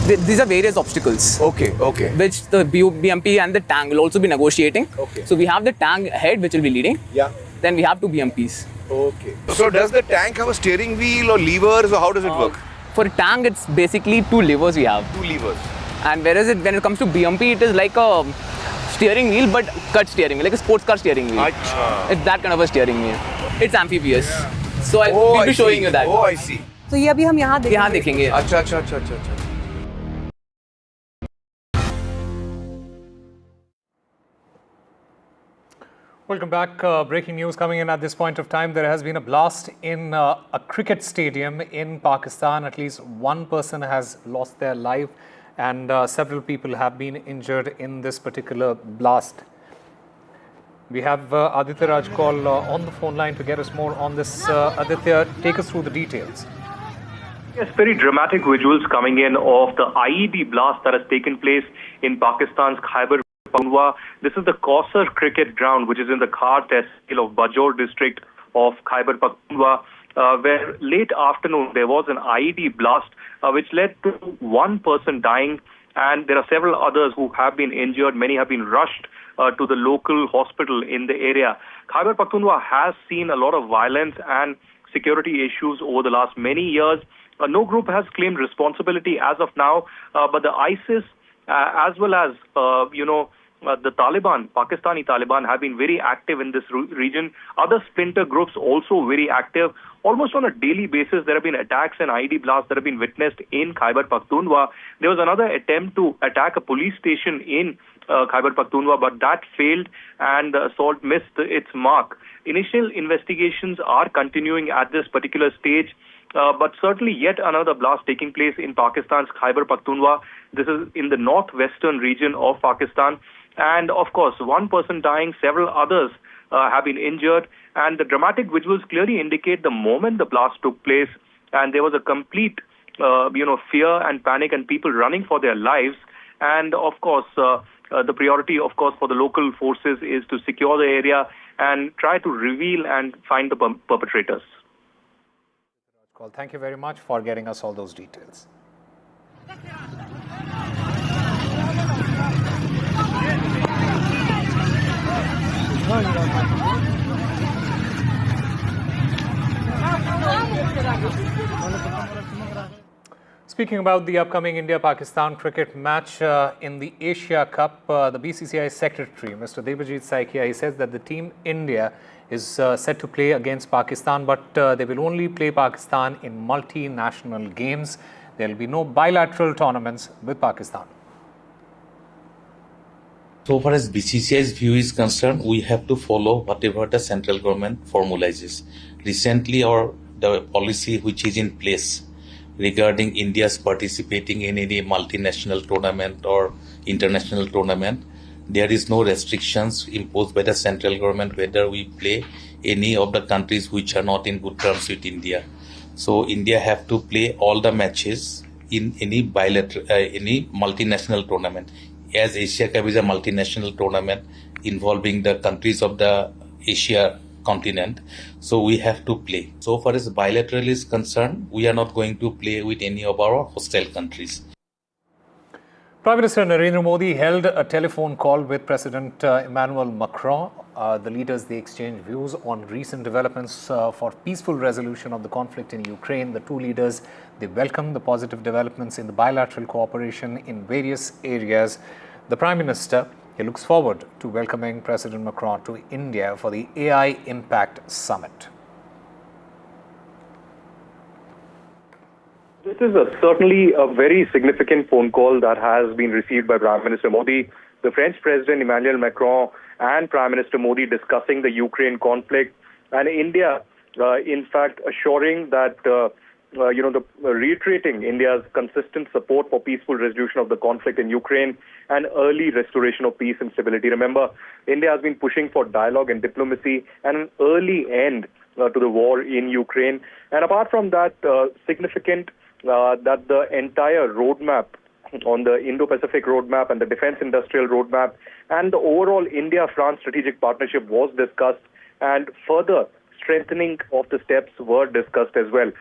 These are various obstacles. Okay. Which the BMP and the tank will also be negotiating. Okay. So we have the tank head which will be leading. Yeah. Then we have 2 BMPs. Okay. So does the tank have a steering wheel or levers, or how does it work? For a tank, it's basically 2 levers we have. 2 levers. And whereas when it comes to BMP, it is like a steering wheel, but cut steering wheel, like a sports car steering wheel. Achha. It's that kind of a steering wheel. It's amphibious. So we'll be showing you that. Oh, I see. तो ये अभी हम यहाँ देखेंगे. अच्छा. Welcome back. Breaking news coming in at this point of time. There has been a blast in a cricket stadium in Pakistan. At least one person has lost their life and several people have been injured in this particular blast. We have Aditya Raj call on the phone line to get us more on this. Aditya, take us through the details. Yes, very dramatic visuals coming in of the IED blast that has taken place in Pakistan's Khyber Pakhtunkhwa. This is the Kausar cricket ground, which is in the Khar Tehsil of Bajaur district of Khyber Pakhtunkhwa, where late afternoon there was an IED blast which led to one person dying, and there are several others who have been injured. Many have been rushed to the local hospital in the area. Khyber Pakhtunkhwa has seen a lot of violence and security issues over the last many years. No group has claimed responsibility as of now, but the ISIS as well as the Taliban, Pakistani Taliban, have been very active in this region. Other splinter groups also very active. Almost on a daily basis, there have been attacks and IED blasts that have been witnessed in Khyber Pakhtunkhwa. There was another attempt to attack a police station in Khyber Pakhtunkhwa, but that failed and the assault missed its mark. Initial investigations are continuing at this particular stage. But certainly yet another blast taking place in Pakistan's Khyber Pakhtunkhwa. This is in the northwestern region of Pakistan. And of course, one person dying, several others have been injured. And the dramatic visuals clearly indicate the moment the blast took place and there was a complete, fear and panic and people running for their lives. And of course, the priority, of course, for the local forces is to secure the area and try to reveal and find the perpetrators. Thank you very much for getting us all those details. Speaking about the upcoming India-Pakistan cricket match in the Asia Cup, the BCCI Secretary, Mr. Debajit Saikia, he says that the team India is set to play against Pakistan, but they will only play Pakistan in multinational games. There will be no bilateral tournaments with Pakistan. So far as BCCI's view is concerned, we have to follow whatever the central government formalizes. Recently, the policy which is in place regarding India's participating in any multinational tournament or international tournament, there is no restrictions imposed by the central government whether we play any of the countries which are not in good terms with India. So India have to play all the matches in any multinational tournament. As Asia Cup is a multinational tournament involving the countries of the Asia continent, so we have to play. So far as bilateral is concerned, we are not going to play with any of our hostile countries. Prime Minister Narendra Modi held a telephone call with President Emmanuel Macron. The leaders, they exchanged views on recent developments for peaceful resolution of the conflict in Ukraine. The two leaders, they welcomed the positive developments in the bilateral cooperation in various areas. The Prime Minister, he looks forward to welcoming President Macron to India for the AI Impact Summit. This is certainly a very significant phone call that has been received by Prime Minister Modi. The French President Emmanuel Macron and Prime Minister Modi discussing the Ukraine conflict, and India, in fact, assuring that, reiterating India's consistent support for peaceful resolution of the conflict in Ukraine and early restoration of peace and stability. Remember, India has been pushing for dialogue and diplomacy and an early end to the war in Ukraine. And apart from that, significant that the entire roadmap on the Indo-Pacific roadmap and the defense industrial roadmap and the overall India-France strategic partnership was discussed, and further strengthening of the steps were discussed as well.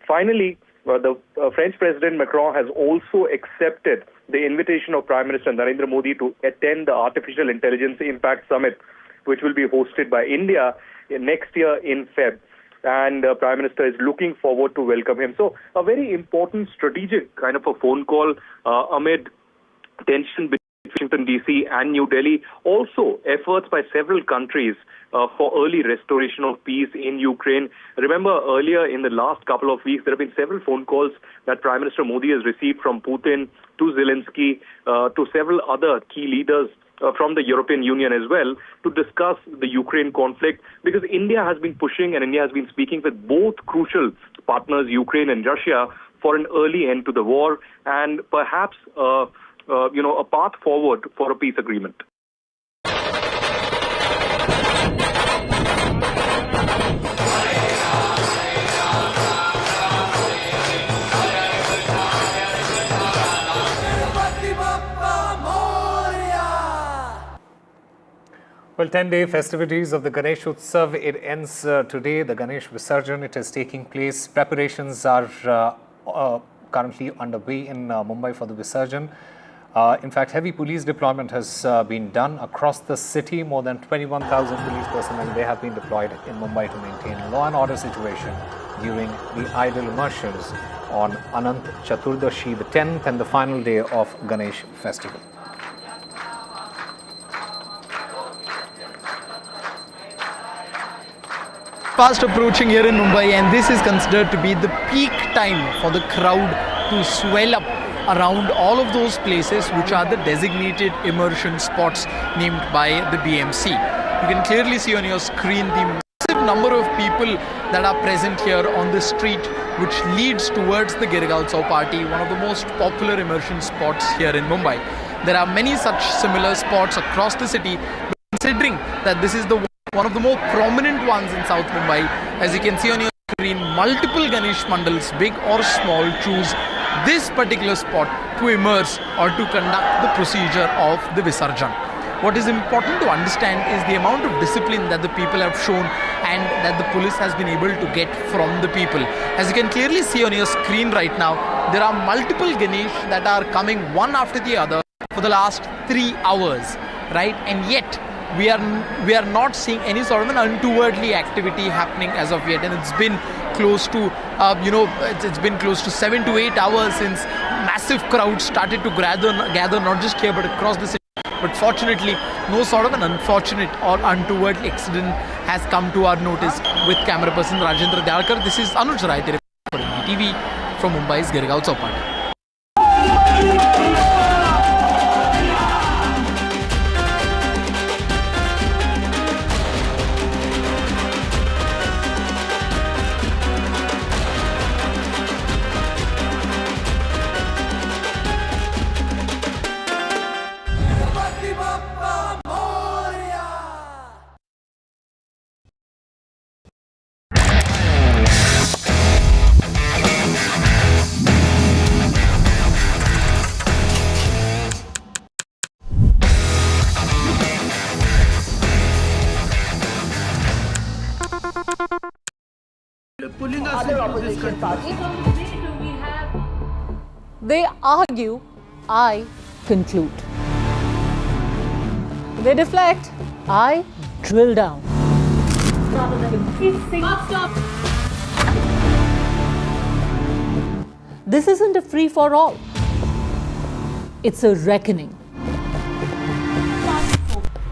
Finally, the French President Macron has also accepted the invitation of Prime Minister Narendra Modi to attend the Artificial Intelligence Impact Summit, which will be hosted by India next year in Feb. And the Prime Minister is looking forward to welcome him. So a very important strategic kind of a phone call amid tension between Washington, D.C. and New Delhi. Also efforts by several countries for early restoration of peace in Ukraine. Remember, earlier in the last couple of weeks, there have been several phone calls that Prime Minister Modi has received from Putin to Zelensky to several other key leaders from the European Union as well to discuss the Ukraine conflict, because India has been pushing and India has been speaking with both crucial partners, Ukraine and Russia, for an early end to the war and perhaps a path forward for a peace agreement. Well, 10-day festivities of the Ganesh Utsav, it ends today. The Ganesh Visarjan, it is taking place. Preparations are currently underway in Mumbai for the Visarjan. In fact, heavy police deployment has been done across the city. More than 21,000 police personnel, they have been deployed in Mumbai to maintain law and order situation during the idol immersions on Anant Chaturdashi, the 10th and the final day of Ganesh festival. Fast approaching here in Mumbai, and this is considered to be the peak time for the crowd to swell up around all of those places which are the designated immersion spots named by the BMC. You can clearly see on your screen the massive number of people that are present here on the street, which leads towards the Girgaon Party, one of the most popular immersion spots here in Mumbai. There are many such similar spots across the city, but considering that this is one of the more prominent ones in South Mumbai, as you can see on your screen, multiple Ganesh mandals, big or small, choose this particular spot to immerse or to conduct the procedure of the Visarjan. What is important to understand is the amount of discipline that the people have shown and that the police has been able to get from the people. As you can clearly see on your screen right now, there are multiple Ganesh that are coming one after the other for the last 3 hours, right? And yet, we are not seeing any sort of an untowardly activity happening as of yet, and it's been close to it's been close to 7 to 8 hours since massive crowds started to gather not just here but across the city. But fortunately, no sort of an unfortunate or untoward accident has come to our notice. With camera person Rajendra Dalkar, this is Anuj Rai for NDTV from Mumbai's Girgaon Chowpatty. Other opposition parties. They argue, I conclude. They deflect, I drill down. This isn't a free-for-all. It's a reckoning.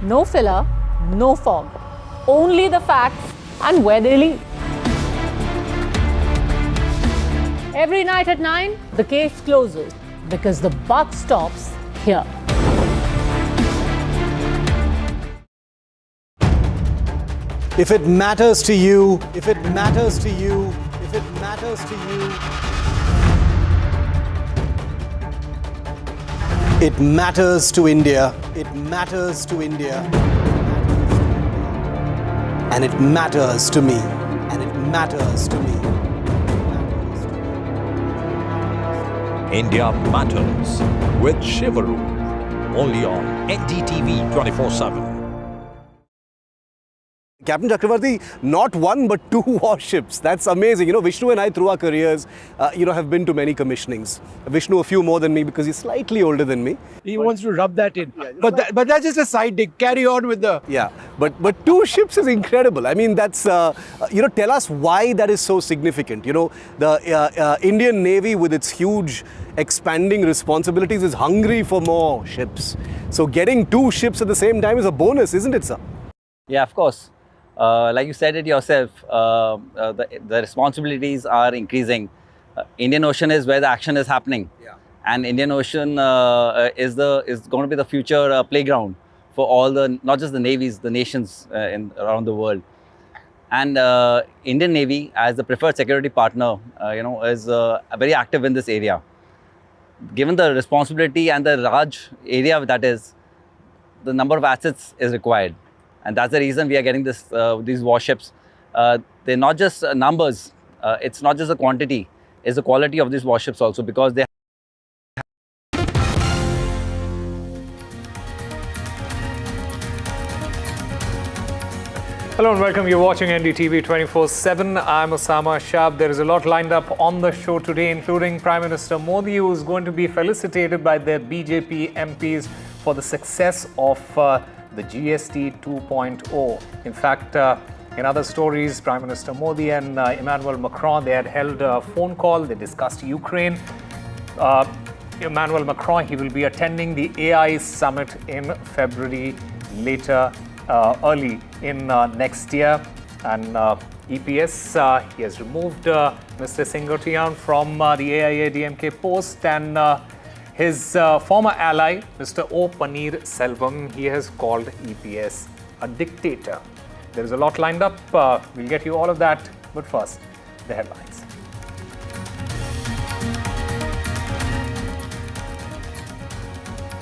No filler, no fog. Only the facts and where they lead. Every night at 9, the case closes because the buck stops here. If it matters to you, if it matters to you, if it matters to you, it matters to India, it matters to India, and it matters to me, and it matters to me. India Matters with Shivaru, only on NDTV 24/7. Captain Chakravarti, not one but 2 warships. That's amazing. Vishnu and I, through our careers, have been to many commissionings. Vishnu a few more than me because he's slightly older than me. He wants to rub that in. But that's just a side dig. Carry on with the... Yeah, but 2 ships is incredible. I mean, that's, tell us why that is so significant. The Indian Navy with its huge expanding responsibilities is hungry for more ships. So getting 2 ships at the same time is a bonus, isn't it, sir? Yeah, of course. Like you said it yourself, the responsibilities are increasing. Indian Ocean is where the action is happening, and Indian Ocean is going to be the future playground for all the, not just the navies, the nations around the world. And Indian Navy, as the preferred security partner, is very active in this area. Given the responsibility and the large area that is, the number of assets is required. And that's the reason we are getting these warships. They're not just numbers, it's not just the quantity, it's the quality of these warships also, because they Hello and welcome. You're watching NDTV 24/7. I'm Osama Shab. There is a lot lined up on the show today, including Prime Minister Modi, who is going to be felicitated by their BJP MPs for the success of the GST 2.0. In fact, in other stories, Prime Minister Modi and Emmanuel Macron, they had held a phone call. They discussed Ukraine. Emmanuel Macron, he will be attending the AI summit in February later. Early in next year, and EPS, he has removed Mr. Sengotian from the AIADMK post, and his former ally, Mr. O. Selvam, he has called EPS a dictator. There is a lot lined up. We'll get you all of that, but first, the headlines.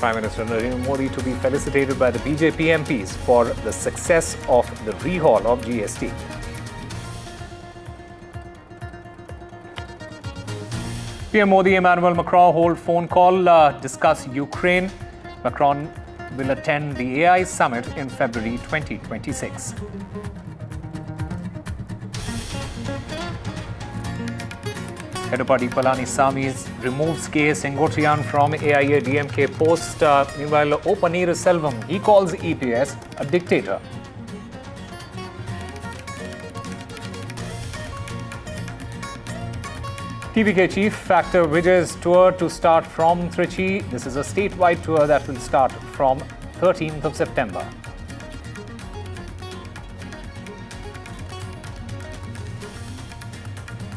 Prime Minister Narendra Modi to be felicitated by the BJP MPs for the success of the rehaul of GST. PM Modi, Emmanuel Macron hold phone call, discuss Ukraine. Macron will attend the AI summit in February 2026. Edupadi Palaniswamy removes K. Sengotian from AIADMK post. Meanwhile, O. Selvam, he calls EPS a dictator. TVK Chief Actor Vijay's tour to start from Trichy. This is a statewide tour that will start from 13th of September.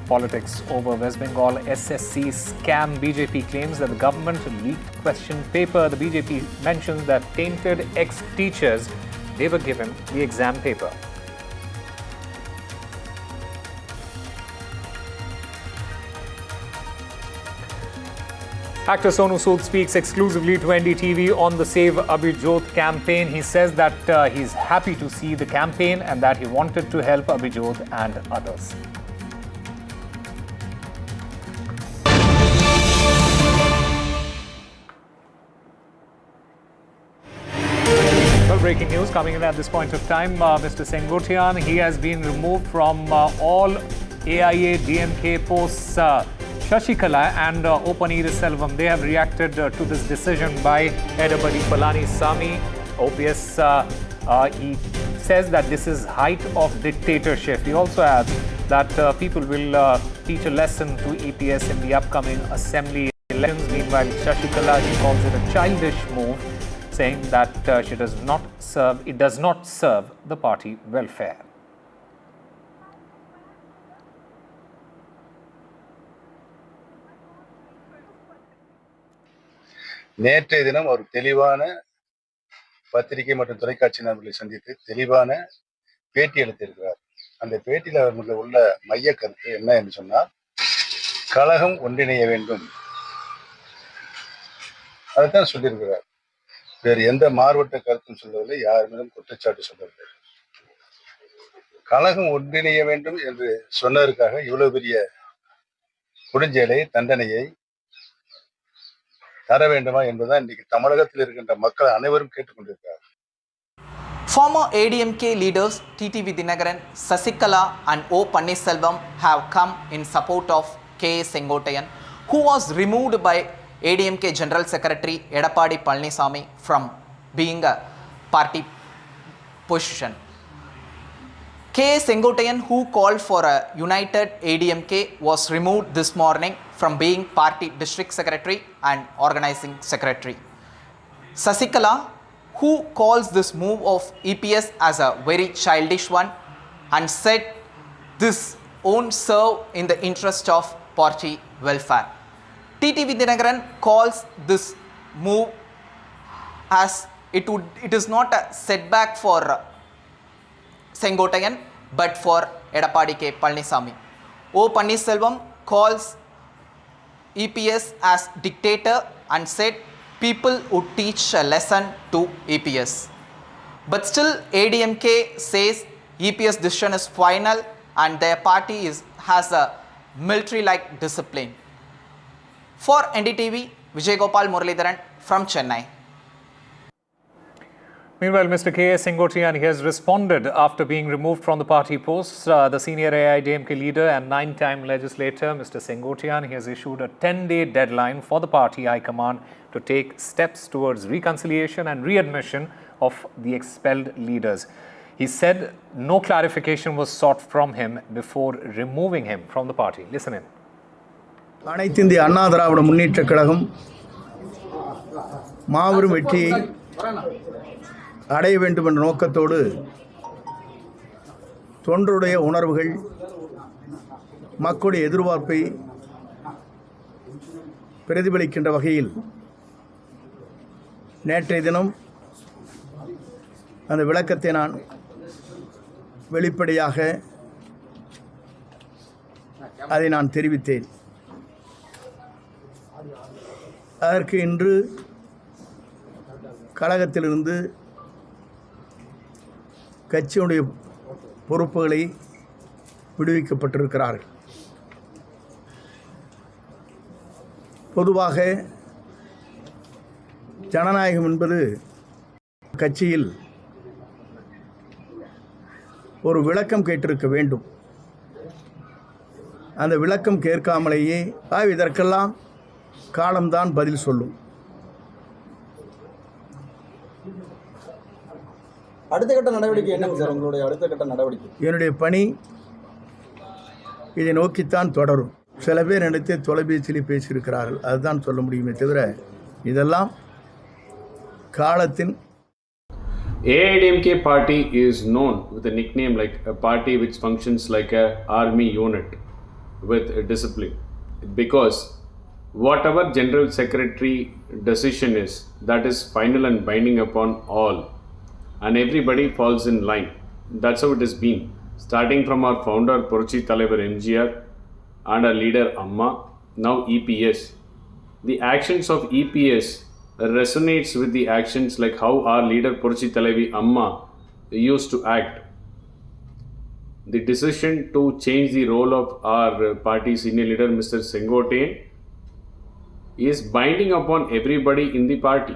Politics over West Bengal SSC scam. BJP claims that the government leaked question paper. The BJP mentions that tainted ex-teachers, they were given the exam paper. Actor Sonu Sood speaks exclusively to NDTV on the Save Abhijot campaign. He says that he's happy to see the campaign and that he wanted to help Abhijot and others. Breaking news coming in at this point of time. Mr. Sengotian, he has been removed from all AIADMK posts. Shashikala and O. Selvam, they have reacted to this decision by Edupadi Palaniswamy. OPS, he says that this is height of dictatorship. He also adds that people will teach a lesson to EPS in the upcoming assembly elections. Meanwhile, Shashikala, she calls it a childish move, saying that it does not serve the party welfare. நேற்றைய தினம் ஒரு தெளிவான பத்திரிகை மற்றும் தொலைக்காட்சி நண்பர்களை சந்தித்து தெளிவான பேட்டி அளித்திருக்கிறார். அந்த பேட்டியில் அவர்களுக்கு உள்ள மைய கருத்து என்ன என்று சொன்னால், கழகம் ஒன்றிணைய வேண்டும், அதைத்தான் சொல்லியிருக்கிறார். வேறு எந்த மாறுபட்ட கருத்தும் சொல்லவில்லை, யார் மீதும் குற்றச்சாட்டு சொல்லவில்லை. கழகம் ஒன்றிணைய வேண்டும் என்று சொன்னதற்காக இவ்வளவு பெரிய குடிஞ்சேலை தண்டனையை தர வேண்டுமா என்பதுதான் இன்னைக்கு தமிழகத்தில் இருக்கின்ற மக்கள் அனைவரும் கேட்டுக்கொண்டிருக்கிறார். Former ADMK leaders TTV Dinagaran, Sasikala and O. Selvam have come in support of K. Sengotian, who was removed by ADMK General Secretary Edupadi Palaniswamy from being a party position. K. Sengotian, who called for a united ADMK, was removed this morning from being party district secretary and organizing secretary. Sasikala, who calls this move of EPS as a very childish one and said this won't serve in the interest of party welfare. TTV Dinagaran calls this move as it is not a setback for Sengotayan, but for Edappadi K. Palaniswamy. O. Pannirselvam calls EPS as dictator and said people would teach a lesson to EPS. But still AIADMK says EPS decision is final and their party has a military-like discipline. For NDTV, Vijay Gopal Muralidharan from Chennai. Meanwhile, Mr. K.S. Sengotian, he has responded after being removed from the party post. The senior AIADMK leader and 9-time legislator, Mr. Sengotian, he has issued a 10-day deadline for the party high command to take steps towards reconciliation and readmission of the expelled leaders. He said no clarification was sought from him before removing him from the party. Listen in. அனைத்து இந்திய அண்ணா திராவிட முன்னேற்றக் கழகம் மாபெரும் வெற்றியை அடைய வேண்டும் என்ற நோக்கத்தோடு தொண்டருடைய உணர்வுகள் மக்களுடைய எதிர்பார்ப்பை பிரதிபலிக்கின்ற வகையில் நேற்றைய தினம் அந்த விளக்கத்தை நான் வெளிப்படையாக அதை நான் தெரிவித்தேன். அதற்கு இன்று கழகத்திலிருந்து கட்சியுடைய பொறுப்புகளை விடுவிக்கப்பட்டிருக்கிறார்கள். பொதுவாக ஜனநாயகம் என்பது கட்சியில் ஒரு விளக்கம் கேட்டிருக்க வேண்டும். அந்த விளக்கம் கேட்காமலேயே இதற்கெல்லாம் காலம்தான் பதில் சொல்லும். அடுத்த கட்ட நடவடிக்கை என்னங்க சார்? உங்களுடைய அடுத்த கட்ட நடவடிக்கை? என்னுடைய பணி இதை நோக்கித்தான் தொடரும். சில பேர் நினைத்து தொலைபேசியில் பேசியிருக்கிறார்கள், அதுதான் சொல்ல முடியுமே தவிர இதெல்லாம் காலத்தின். AIADMK party is known with a nickname like a party which functions like a army unit with a discipline, because whatever general secretary decision is, that is final and binding upon all, and everybody falls in line. That's how it has been, starting from our founder Puruchi Thalaivar MGR and our leader Amma, now EPS. The actions of EPS resonates with the actions like how our leader Puruchi Thalaivi Amma used to act. The decision to change the role of our party senior leader Mr. Sengotian is binding upon everybody in the party.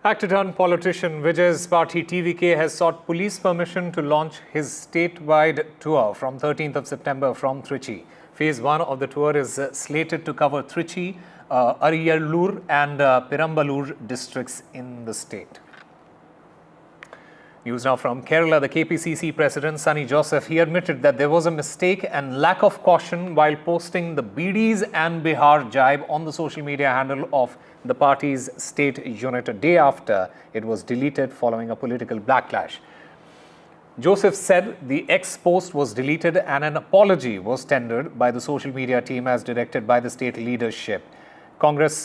Actor-turned politician Vijay's party TVK has sought police permission to launch his statewide tour from 13th of September from Trichy. Phase 1 of the tour is slated to cover Trichy, Ariyallur and Perambalur districts in the state. News now from Kerala. The KPCC President Sunny Joseph, he admitted that there was a mistake and lack of caution while posting the BDs and Bihar jibe on the social media handle of the party's state unit a day after it was deleted following a political backlash. Joseph said the ex-post was deleted and an apology was tendered by the social media team as directed by the state leadership. Congress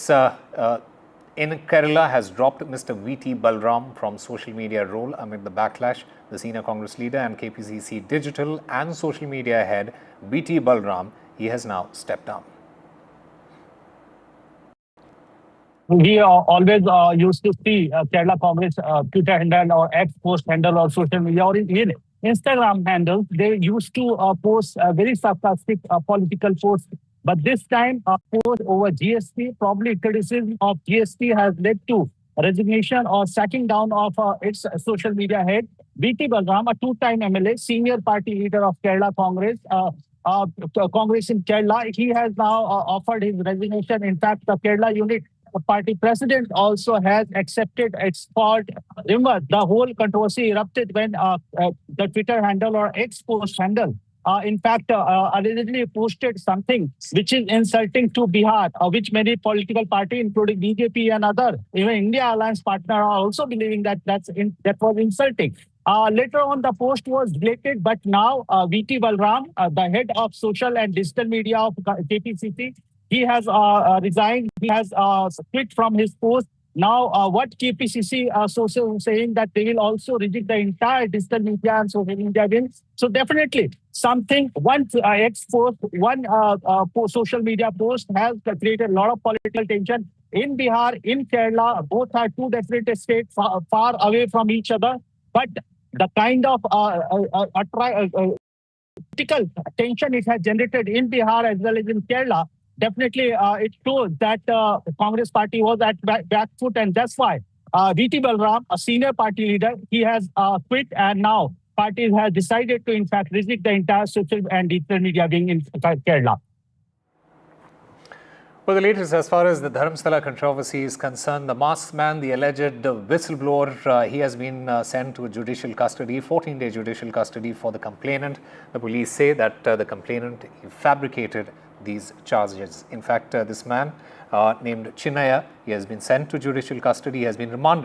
in Kerala has dropped Mr. V.T. Balram from social media role amid the backlash. The senior Congress leader and KPCC digital and social media head V.T. Balram, he has now stepped down. We always used to see Kerala Congress Twitter handle or ex-post handle or social media or in Instagram handles. They used to post very sarcastic political posts. But this time, post over GST, probably criticism of GST has led to resignation or sacking down of its social media head. V.T. Balram, a two-time MLA, senior party leader of Kerala Congress, Congress in Kerala, he has now offered his resignation. In fact, the Kerala unit party president also has accepted its fault. Remember, the whole controversy erupted when the Twitter handle or ex-post handle in fact, allegedly posted something which is insulting to Bihar, which many political parties, including BJP and other, even India Alliance partner, are also believing that that was insulting. Later on, the post was deleted, but now V.T. Balram, the head of social and digital media of KPCC, he has resigned. He has quit from his post. Now, what KPCC also saying that they will also reject the entire digital media and social media bill. So definitely something, one post, one social media post has created a lot of political tension in Bihar, in Kerala. Both are two different states far away from each other. But the kind of political tension it has generated in Bihar as well as in Kerala, definitely it shows that Congress party was at back foot, and that's why VT Balram, a senior party leader, he has quit, and now party has decided to in fact reject the entire social and digital media being in Kerala. Well, the latest as far as the Dharamsala controversy is concerned, the masked man, the alleged whistleblower, he has been sent to judicial custody, 14-day judicial custody for the complainant. The police say that the complainant fabricated these charges. In fact, this man named Chinnaya, he has been sent to judicial custody, he has been remanded